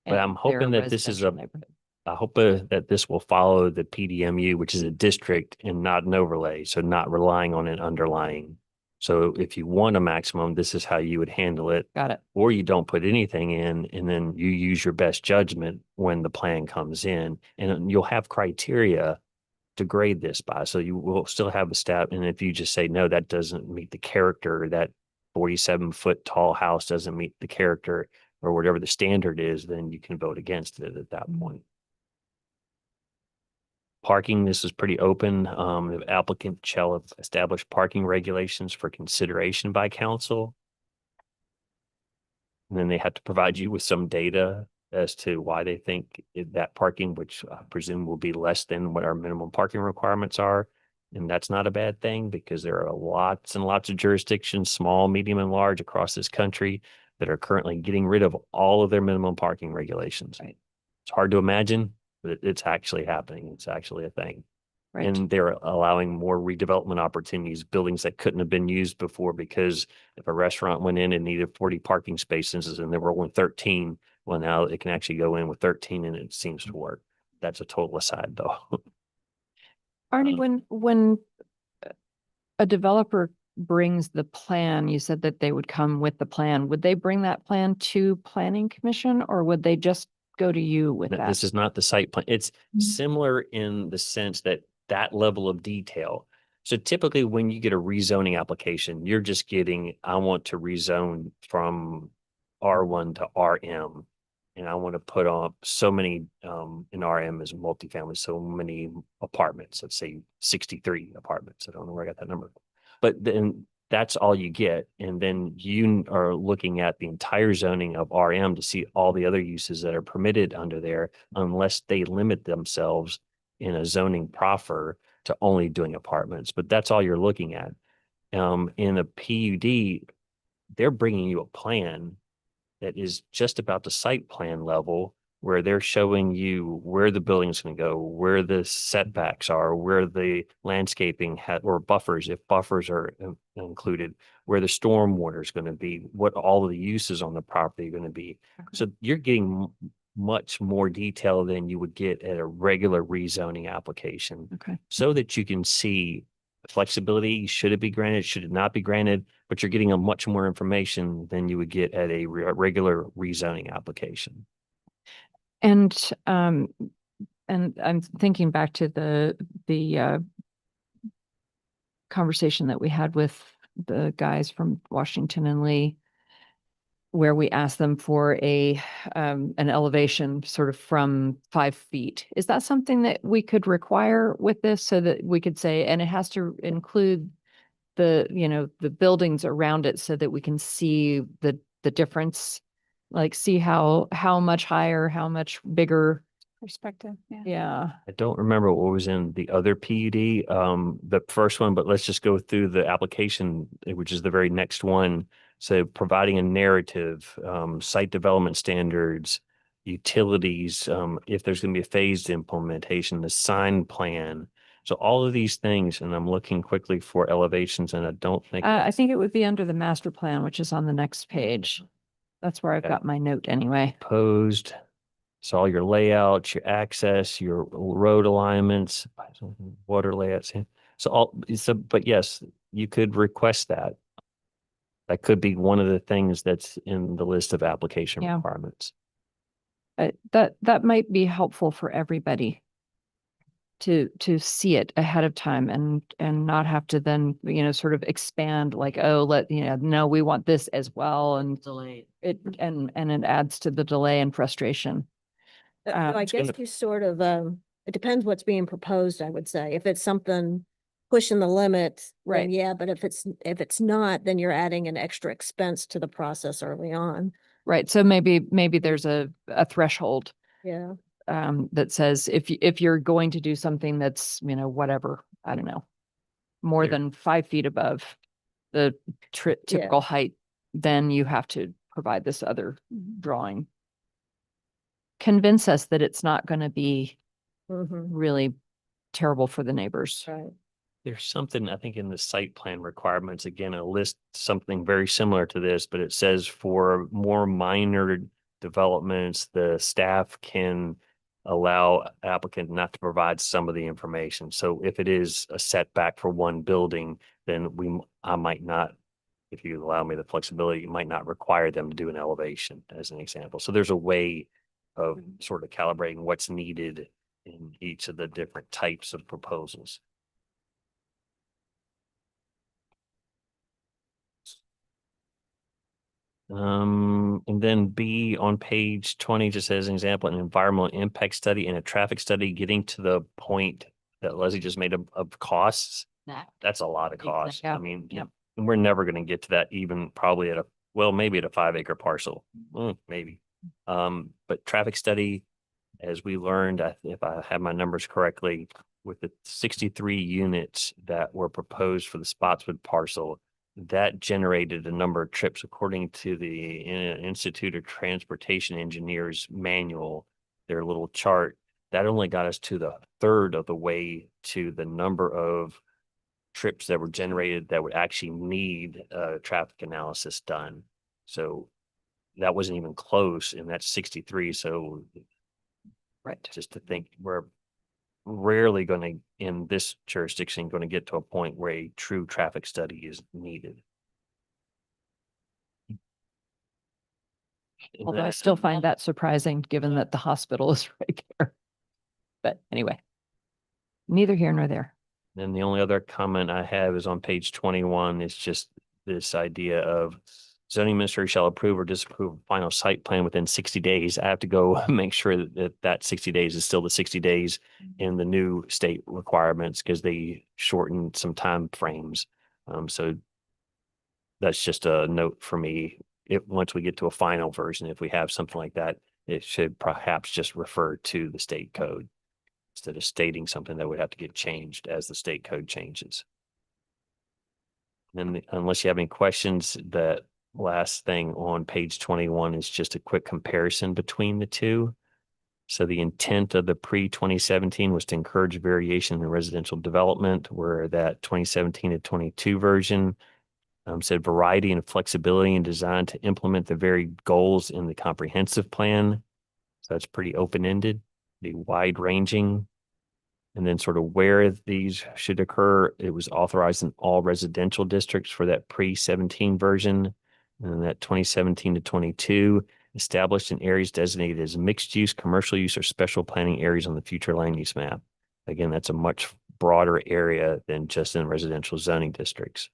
But I'm in their hoping that this is residential neighborhood. I hope that this will follow the PDMU, which is a district and not an overlay, so not relying on an underlying. So if you want a maximum, this is how you would handle it. Got it. Or you don't put anything in, and then you use your best judgment when the plan comes in, and you'll have criteria to grade this by. So you will still have a stat. And if you just say, no, that doesn't meet the character, that 47-foot tall house doesn't meet the character or whatever the standard is, then you can vote against it at that point. Parking, this is pretty open. The applicant shall establish parking regulations for consideration by council. And then they have to provide you with some data as to why they think that parking, which I presume will be less than what our minimum parking requirements are. And that's not a bad thing because there are lots and lots of jurisdictions, small, medium, and large across this country that are currently getting rid of all of their minimum parking regulations. Right. It's hard to imagine, but it's actually happening. It's actually a thing. Right. And they're allowing more redevelopment opportunities, buildings that couldn't have been used before, because if a restaurant went in and needed 40 parking spaces and there were only 13, well, now it can actually go in with 13 and it seems to work. That's a total aside though. Arnie, when a developer brings the plan, you said that they would come with the plan. Would they bring that plan to Planning Commission, or would they just go to you with that? This is not the site plan. It's Mhm. similar in the sense that level of detail. So typically when you get a rezoning application, you're just getting, I want to rezone from R1 to RM. And I want to put on so many, in RM is multifamily, so many apartments, let's say 63 apartments. I don't know where I got that number. But then that's all you get. And then you are looking at the entire zoning of RM to see all the other uses that are permitted under there, unless they limit themselves in a zoning proffer to only doing apartments. But that's all you're looking at. In a PUD, they're bringing you a plan that is just about the site plan level, where they're showing you where the building's going to go, where the setbacks are, where the landscaping or buffers, if buffers are included, where the storm water is going to be, what all of the uses on the property are going to be. So you're getting much more detail than you would get at a regular rezoning application, Okay. so that you can see flexibility. Should it be granted? Should it not be granted? But you're getting a much more information than you would get at a regular rezoning application. And I'm thinking back to the conversation that we had with the guys from Washington and Lee, where we asked them for an elevation sort of from 5 feet. Is that something that we could require with this, so that we could say, and it has to include the buildings around it, so that we can see the difference, like see how much higher, how much bigger. Perspective, yeah. Yeah. I don't remember what was in the other PUD, the first one, but let's just go through the application, which is the very next one. So providing a narrative, site development standards, utilities, if there's going to be a phased implementation, the sign plan. So all of these things, and I'm looking quickly for elevations, and I don't think. I think it would be under the master plan, which is on the next page. That's where I've Okay. got my note anyway. Proposed. So all your layouts, your access, your road alignments, water layouts. But yes, you could request that. That could be one of the things that's in the list of application Yeah. requirements. That might be helpful for everybody. to see it ahead of time and not have to then, sort of expand like, oh, no, we want this as well. And Delayed. and it adds to the delay and frustration. I it's guess gonna- you sort of, it depends what's being proposed, I would say. If it's something pushing the limit, Right. then yeah, but if it's not, then you're adding an extra expense to the process early on. Right. So maybe there's a threshold Yeah. that says if you're going to do something that's, whatever, I don't know, more There- than 5 feet above the typical height, then you have to provide this other drawing. Convince us that it's not going to be Mm-hmm. really terrible for the neighbors. Right. There's something, I think, in the site plan requirements, again, a list, something very similar to this, but it says for more minor developments, the staff can allow applicant not to provide some of the information. So if it is a setback for one building, then I might not, if you allow me the flexibility, you might not require them to do an elevation as an example. So there's a way of sort of calibrating what's needed in each of the different types of proposals. And then B on page 20 just says an example, an environmental impact study and a traffic study getting to the point that Leslie just made of costs. That's a lot of costs. I Exactly. mean, Yep. and we're never going to get to that even probably maybe at a 5-acre parcel, maybe. But traffic study, as we learned, if I have my numbers correctly, with the 63 units that were proposed for the Spotswood parcel, that generated a number of trips according to the Institute of Transportation Engineers manual, their little chart. That only got us to the third of the way to the number of trips that were generated that would actually need traffic analysis done. So that wasn't even close, and that's 63. So Right. just to think, we're rarely going to, in this jurisdiction, going to get to a point where a true traffic study is needed. And Although I that- still find that surprising, given that the hospital is right there. But anyway, neither here nor there. Then the only other comment I have is on page 21. It's just this idea of zoning administrator shall approve or disapprove a final site plan within 60 days. I have to go make sure that 60 days is still the 60 days in the new state requirements because they shortened some time frames. So that's just a note for me. Once we get to a final version, if we have something like that, it should perhaps just refer to the state code instead of stating something that would have to get changed as the state code changes. And unless you have any questions, that last thing on page 21 is just a quick comparison between the two. So the intent of the pre-2017 was to encourage variation in residential development, where that 2017 to 22 version said variety and flexibility and designed to implement the very goals in the comprehensive plan. So that's pretty open-ended, the wide ranging. And then sort of where these should occur, it was authorized in all residential districts for that pre-17 version. And that 2017 to 22 established in areas designated as mixed use, commercial use, or special planning areas on the future land use map. Again, that's a much broader area than just in residential zoning districts.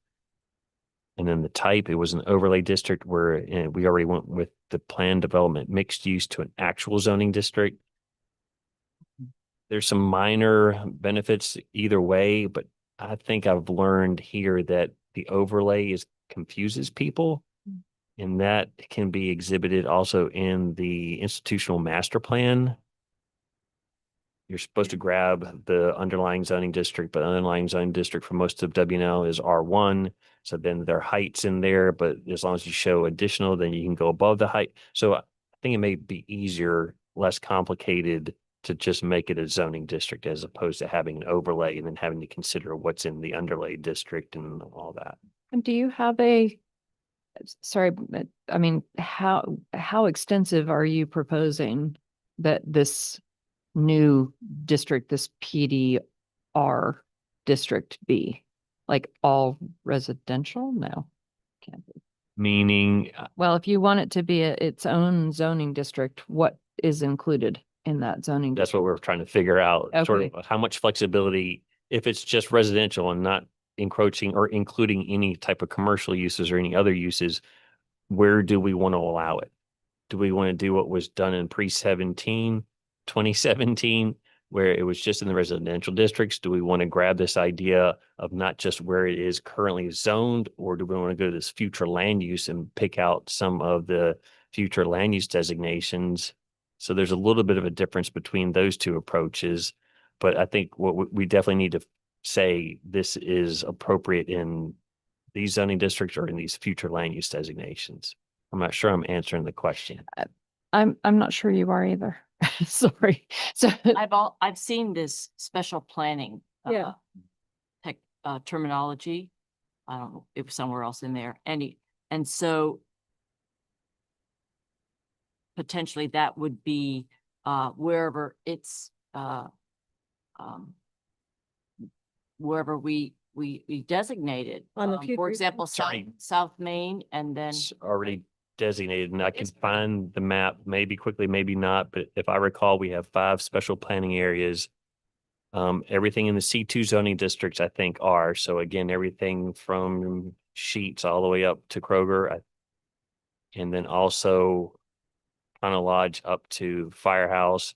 And then the type, it was an overlay district where we already went with the planned development mixed use to an actual zoning district. There's some minor benefits either way, but I think I've learned here that the overlay confuses people. And that can be exhibited also in the institutional master plan. You're supposed to grab the underlying zoning district, but underlying zoning district for most of WNL is R1. So then there are heights in there, but as long as you show additional, then you can go above the height. So I think it may be easier, less complicated to just make it a zoning district as opposed to having an overlay and then having to consider what's in the underlay district and all that. And do you have sorry, but I mean, how extensive are you proposing that this new district, this PDR district be? Like all residential? No, can't be. Meaning, Well, if you want it to be its own zoning district, what is included? in that zoning. That's what we're trying to figure out, sort Okay. of how much flexibility, if it's just residential and not encroaching or including any type of commercial uses or any other uses, where do we want to allow it? Do we want to do what was done in 2017, where it was just in the residential districts? Do we want to grab this idea of not just where it is currently zoned, or do we want to go to this future land use and pick out some of the future land use designations? So there's a little bit of a difference between those two approaches, but I think what we definitely need to say this is appropriate in these zoning districts or in these future land use designations. I'm not sure I'm answering the question. I'm not sure you are either. Sorry. So I've seen this special planning. Yeah. Terminology. I don't know if somewhere else in there, and so potentially that would be, wherever it's, wherever we designated. On the For future- example, Sorry. South Main, and then, It's already designated and I can It's- find the map, maybe quickly, maybe not, but if I recall, we have 5 special planning areas. Everything in the C2 zoning districts, I think are, so again, everything from Sheets all the way up to Kroger. And then also Pana Lodge up to Firehouse.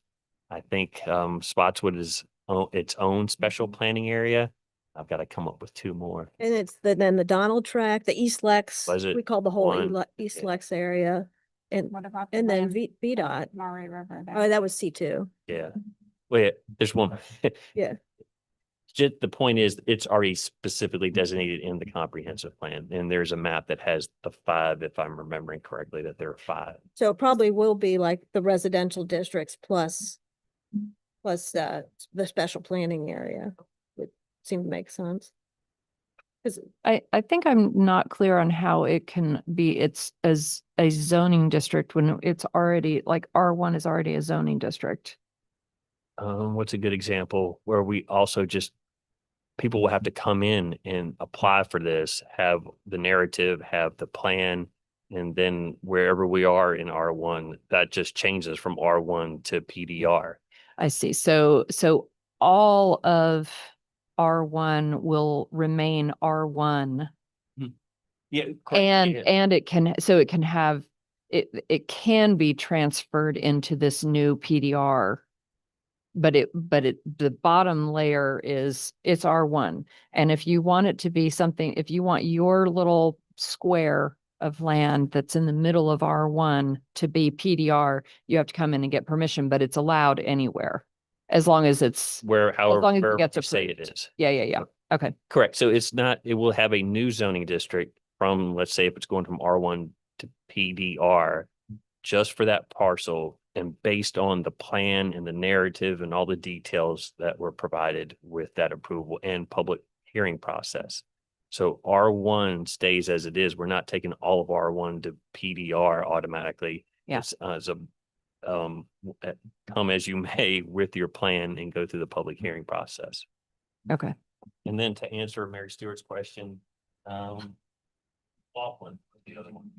I think, Spotswood is its own special planning area. I've got to come up with 2 more. And it's then the Donald Track, the East Lex, Was it we call the whole one? East Yeah. Lex area. And, What about? the and then land VDOT. Murray River. there? Oh, that was C2. Yeah. Wait, there's one. Yeah. Just the point is, it's already specifically designated in the comprehensive plan, and there's a map that has the 5, if I'm remembering correctly, that there are 5. So it probably will be like the residential districts plus the special planning area. Would seem to make sense. Cause I think I'm not clear on how it can be, it's as a zoning district when it's already, like R1 is already a zoning district. What's a good example where we also just, people will have to come in and apply for this, have the narrative, have the plan, and then wherever we are in R1, that just changes from R1 to PDR. I see. So all of R1 will remain R1 Yeah. and it can, so it can have, it can be transferred into this new PDR. But the bottom layer is, it's R1. And if you want it to be something, if you want your little square of land that's in the middle of R1 to be PDR, you have to come in and get permission, but it's allowed anywhere. As long as it's, Where, however, long as it wherever gets you say it approved. is. yeah. Okay. Correct. So it's not, it will have a new zoning district from, let's say if it's going from R1 to PDR, just for that parcel and based on the plan and the narrative and all the details that were provided with that approval and public hearing process. So R1 stays as it is. We're not taking all of R1 to PDR automatically. Yeah. It's, as a, come as you may with your plan and go through the public hearing process. Okay. And then to answer Mary Stewart's question, Laughlin, the other one.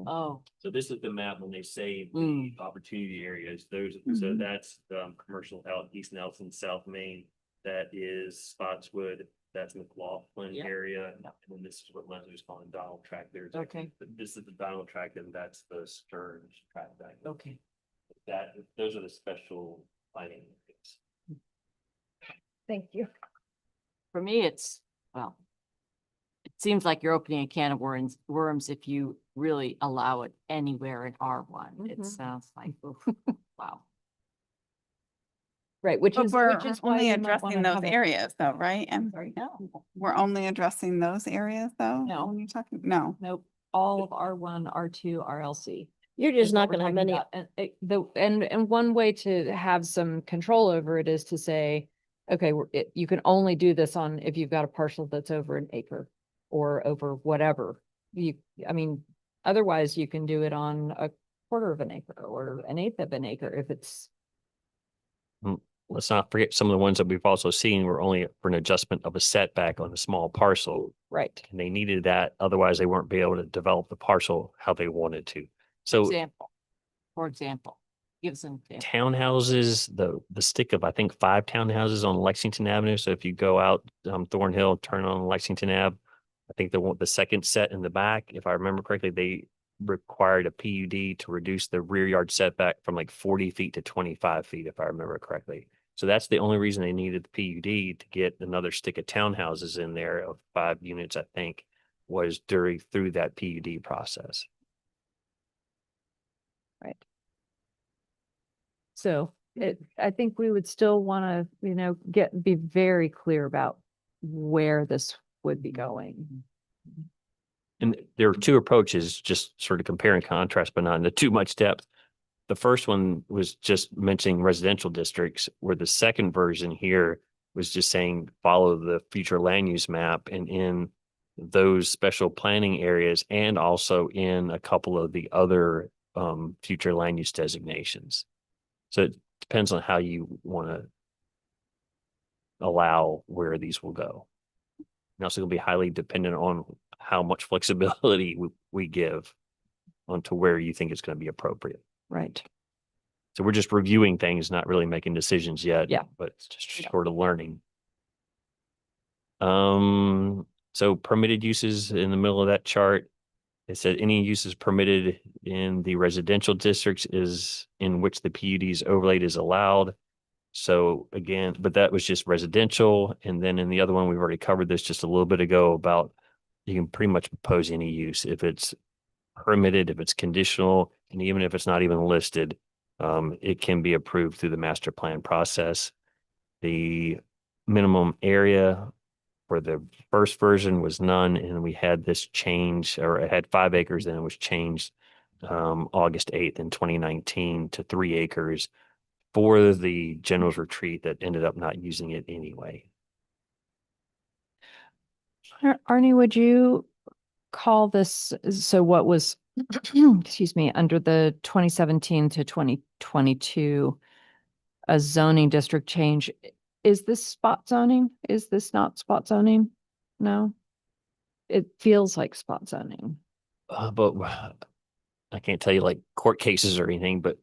oh, So this is the map when they say the Mm. opportunity areas, so that's, commercial out East Nelson, South Main. That is Spotswood, that's McLaughlin Yeah. area, Yeah. and then this is what Leslie was calling Donald Track. There's Okay. this is the Donald Track, and that's the Stearns Track. okay. Those are the special planning areas. thank you. For me, it's, well, it seems like you're opening a can of worms if you really allow it anywhere in R1. It Mhm. sounds like, wow. Right, which But is, we're which is why only you might addressing wanna those have a- areas though, right? And Sorry. No, we're only addressing those areas though? No. When you're talking, no. Nope, all of R1, R2, RLC. You're is just what not we're gonna have talking many, about. And one way to have some control over it is to say, okay, you can only do this on, if you've got a parcel that's over an acre or over whatever. I mean, otherwise you can do it on a quarter of an acre or an eighth of an acre if it's, Let's not forget some of the ones that we've also seen were only for an adjustment of a setback on a small parcel. right. And they needed that, otherwise they weren't be able to develop the parcel how they wanted to. So for example, Give us an example. townhouses, the stick of, I think, 5 townhouses on Lexington Avenue. So if you go out Thornhill, turn on Lexington Ave, I think the second set in the back, if I remember correctly, they required a PUD to reduce the rear yard setback from like 40 feet to 25 feet, if I remember correctly. So that's the only reason they needed the PUD, to get another stick of townhouses in there of 5 units, I think, was through that PUD process. Right. So I think we would still want to, be very clear about where this would be going. And there are 2 approaches, just sort of compare and contrast, but not into too much depth. The first one was just mentioning residential districts, where the second version here was just saying, follow the future land use map, and in those special planning areas, and also in a couple of the other future land use designations. So it depends on how you want to allow where these will go. And also going to be highly dependent on how much flexibility we give onto where you think it's going to be appropriate. Right. So we're just reviewing things, not really making decisions yet. Yeah. But it's just Yeah. sort of learning. So permitted uses in the middle of that chart, it said any uses permitted in the residential districts is in which the PUD's overlaid is allowed. So again, but that was just residential. And then in the other one, we've already covered this just a little bit ago about you can pretty much propose any use if it's permitted, if it's conditional, and even if it's not even listed, it can be approved through the master plan process. The minimum area for the first version was none, and we had this change, or it had 5 acres, and it was changed August 8th in 2019 to 3 acres for the general's retreat that ended up not using it anyway. Arnie, would you call this, so what was, excuse me, under the 2017 to 2022, a zoning district change? Is this spot zoning? Is this not spot zoning? No? It feels like spot zoning. But I can't tell you like court cases or anything, but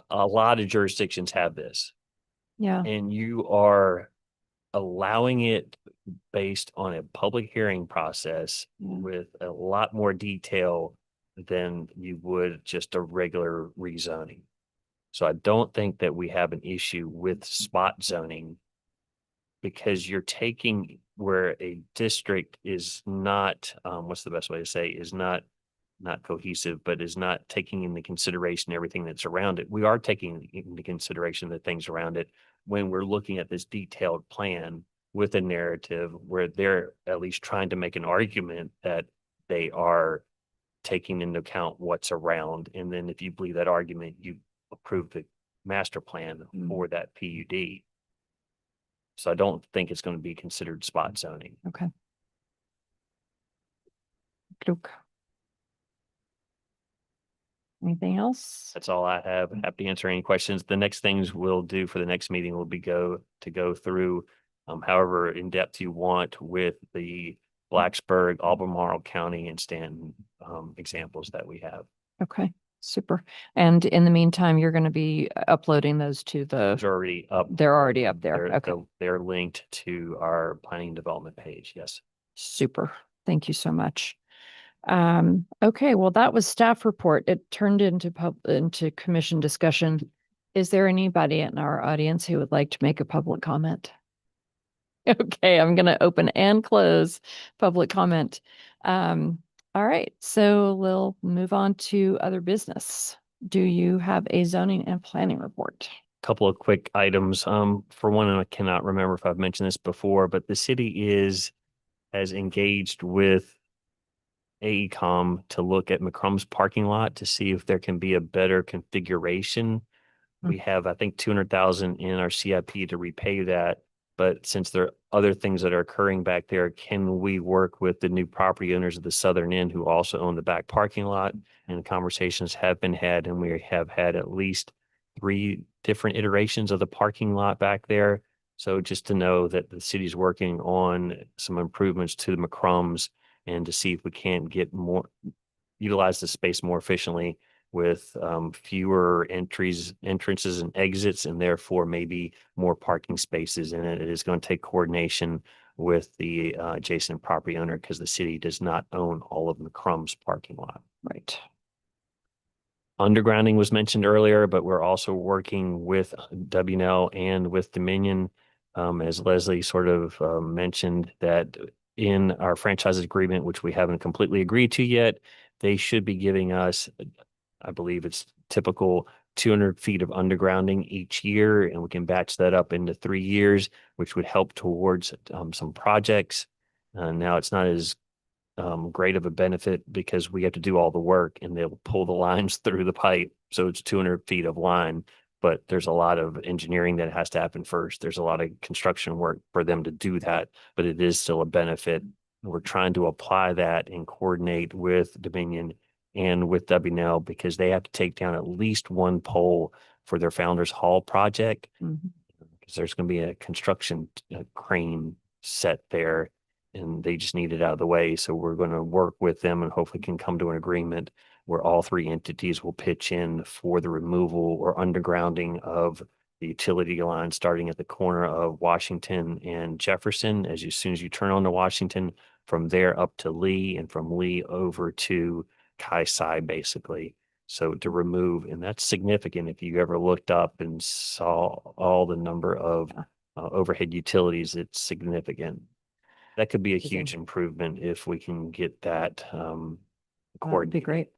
a lot of jurisdictions have this. Yeah. And you are allowing it based on a public hearing process Yeah. with a lot more detail than you would just a regular rezoning. So I don't think that we have an issue with spot zoning, because you're taking where a district is not, what's the best way to say, is not cohesive, but is not taking into consideration everything that's around it. We are taking into consideration the things around it when we're looking at this detailed plan with a narrative where they're at least trying to make an argument that they are taking into account what's around. And then if you believe that argument, you approve the master plan for that PUD. So I don't think it's going to be considered spot zoning. Okay. Luke. Anything else? That's all I have. Happy to answer any questions. The next things we'll do for the next meeting will be go through however in depth you want with the Blacksburg, Albemarle County, and Stanton examples that we have. Okay, super. And in the meantime, you're going to be uploading those to It's the, already up. they're already up there. They're, Okay, they're linked to our planning and development page. Yes. super. Thank you so much. Okay, well, that was staff report. It turned into commission discussion. Is there anybody in our audience who would like to make a public comment? Okay, I'm going to open and close public comment. All right, so we'll move on to other business. Do you have a zoning and planning report? Couple of quick items. For one, and I cannot remember if I've mentioned this before, but the city has engaged with AECom to look at McCrum's parking lot to see if there can be a better configuration. We have, I think, 200,000 in our CIP to repay that. But since there are other things that are occurring back there, can we work with the new property owners of the southern end who also own the back parking lot? And conversations have been had, and we have had at least 3 different iterations of the parking lot back there. So just to know that the city's working on some improvements to the McCrum's and to see if we can get more, utilize the space more efficiently. with fewer entrances and exits, and therefore maybe more parking spaces in it. It is going to take coordination with the adjacent property owner because the city does not own all of McCrum's parking lot. Right. Undergrounding was mentioned earlier, but we're also working with WNL and with Dominion. As Leslie sort of mentioned, that in our franchise agreement, which we haven't completely agreed to yet, they should be giving us, I believe it's typical 200 feet of undergrounding each year, and we can batch that up into 3 years, which would help towards some projects. Now it's not as great of a benefit because we have to do all the work and they'll pull the lines through the pipe. So it's 200 feet of line, but there's a lot of engineering that has to happen first. There's a lot of construction work for them to do that, but it is still a benefit. We're trying to apply that and coordinate with Dominion and with WNL because they have to take down at least one pole for their Founders Hall project. Mhm. Because there's going to be a construction crane set there and they just need it out of the way. So we're going to work with them and hopefully can come to an agreement where all three entities will pitch in for the removal or undergrounding of the utility line starting at the corner of Washington and Jefferson. As soon as you turn on to Washington, from there up to Lee and from Lee over to Kai-Sai basically. So to remove, and that's significant if you ever looked up and saw all the number of overhead utilities, it's significant. That could be a Amazing. huge improvement if we can get that That would be coordinated. great.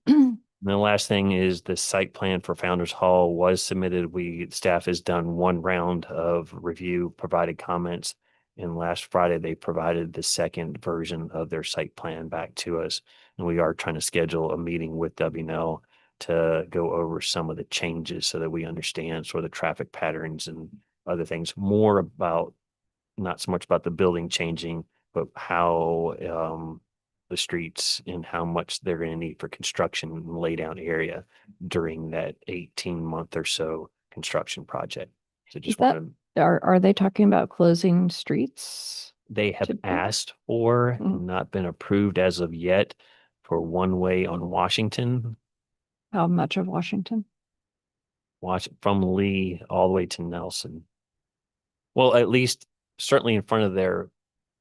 And the last thing is the site plan for Founders Hall was submitted. Staff has done one round of review, provided comments. And last Friday, they provided the second version of their site plan back to us. And we are trying to schedule a meeting with WNL to go over some of the changes so that we understand sort of the traffic patterns and other things more about, not so much about the building changing, but how the streets and how much they're going to need for construction and lay down area during that 18-month or so construction project. So just that- want to, Are they talking about closing streets? they have to- asked for, Mhm. not been approved as of yet, for one way on Washington, How much of Washington? from Lee all the way to Nelson. Well, at least certainly in front of their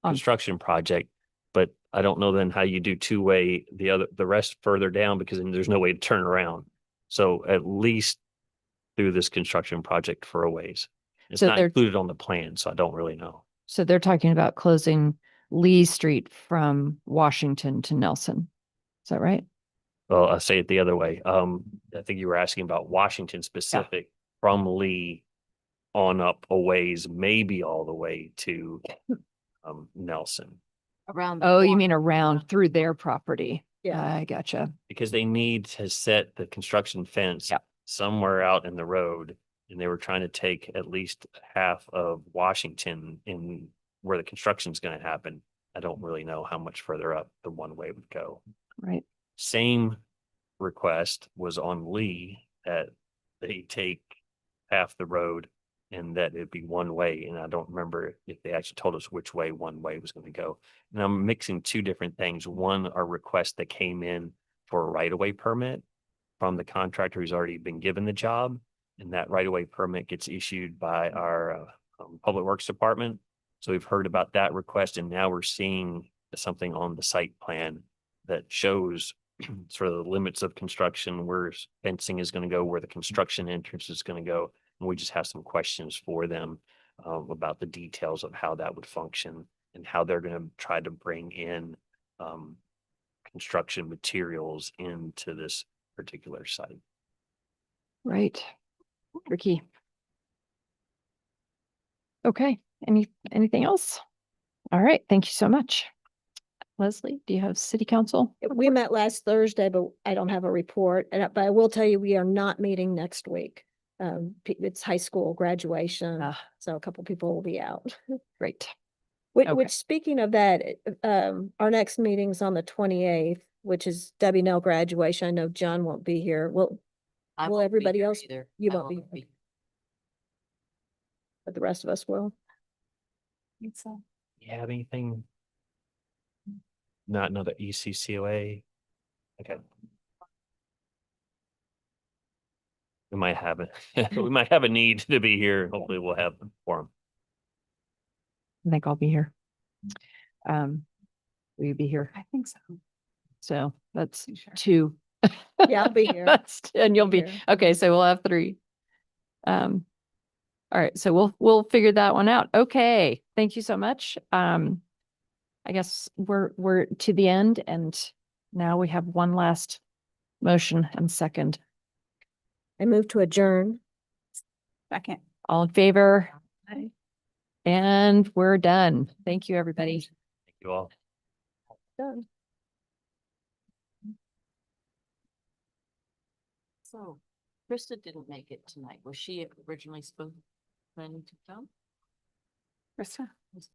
On- construction project, but I don't know then how you do two-way, the rest further down because then there's no way to turn around. So at least through this construction project for a ways. It's So not they're- included on the plan, so I don't really know. So they're talking about closing Lee Street from Washington to Nelson. Is that right? Well, I'll say it the other way. I think you were asking about Washington specific from Lee on up a ways, maybe all the way to Nelson. Around. the Oh, you corner. mean around through their property? Yeah. I gotcha. Because they need to set the construction fence Yep. somewhere out in the road. And they were trying to take at least half of Washington in where the construction's going to happen. I don't really know how much further up the one way would go. Right. Same request was on Lee that they take half the road and that it'd be one way. And I don't remember if they actually told us which way one way was going to go. And I'm mixing two different things. One, our request that came in for a right-of-way permit from the contractor who's already been given the job. And that right-of-way permit gets issued by our Public Works Department. So we've heard about that request and now we're seeing something on the site plan that shows sort of the limits of construction, where fencing is going to go, where the construction entrance is going to go. And we just have some questions for them about the details of how that would function and how they're going to try to bring in construction materials into this particular site. Right. Tricky. Okay. Anything else? All right. Thank you so much. Leslie, do you have city council? We met last Thursday, but I don't have a report. But I will tell you, we are not meeting next week. It's high school graduation, Ah. so a couple people will be out. Great. Which, Okay. speaking of that, our next meeting's on the 28th, which is WNL graduation. I know John won't be here. Will I will won't be everybody here else- either. you I won't be won't here. But the rest of us will. So. You have anything? Not another ECCOA? Okay. we might have it. We might have a need to be here. Hopefully we'll have the forum. I think I'll be here. Will you be here? I think so. So that's You sure? 2. Yeah, I'll be here. And you'll be, Here. okay, so we'll have 3. All right, so we'll figure that one out. Okay, thank you so much. I guess we're to the end, and now we have one last motion and second. I move to adjourn. Second. All in favor? Aye. And we're done. Thank you, everybody. Thank you all. Done. So Krista didn't make it tonight. Was she originally supposed planning to come? Krista?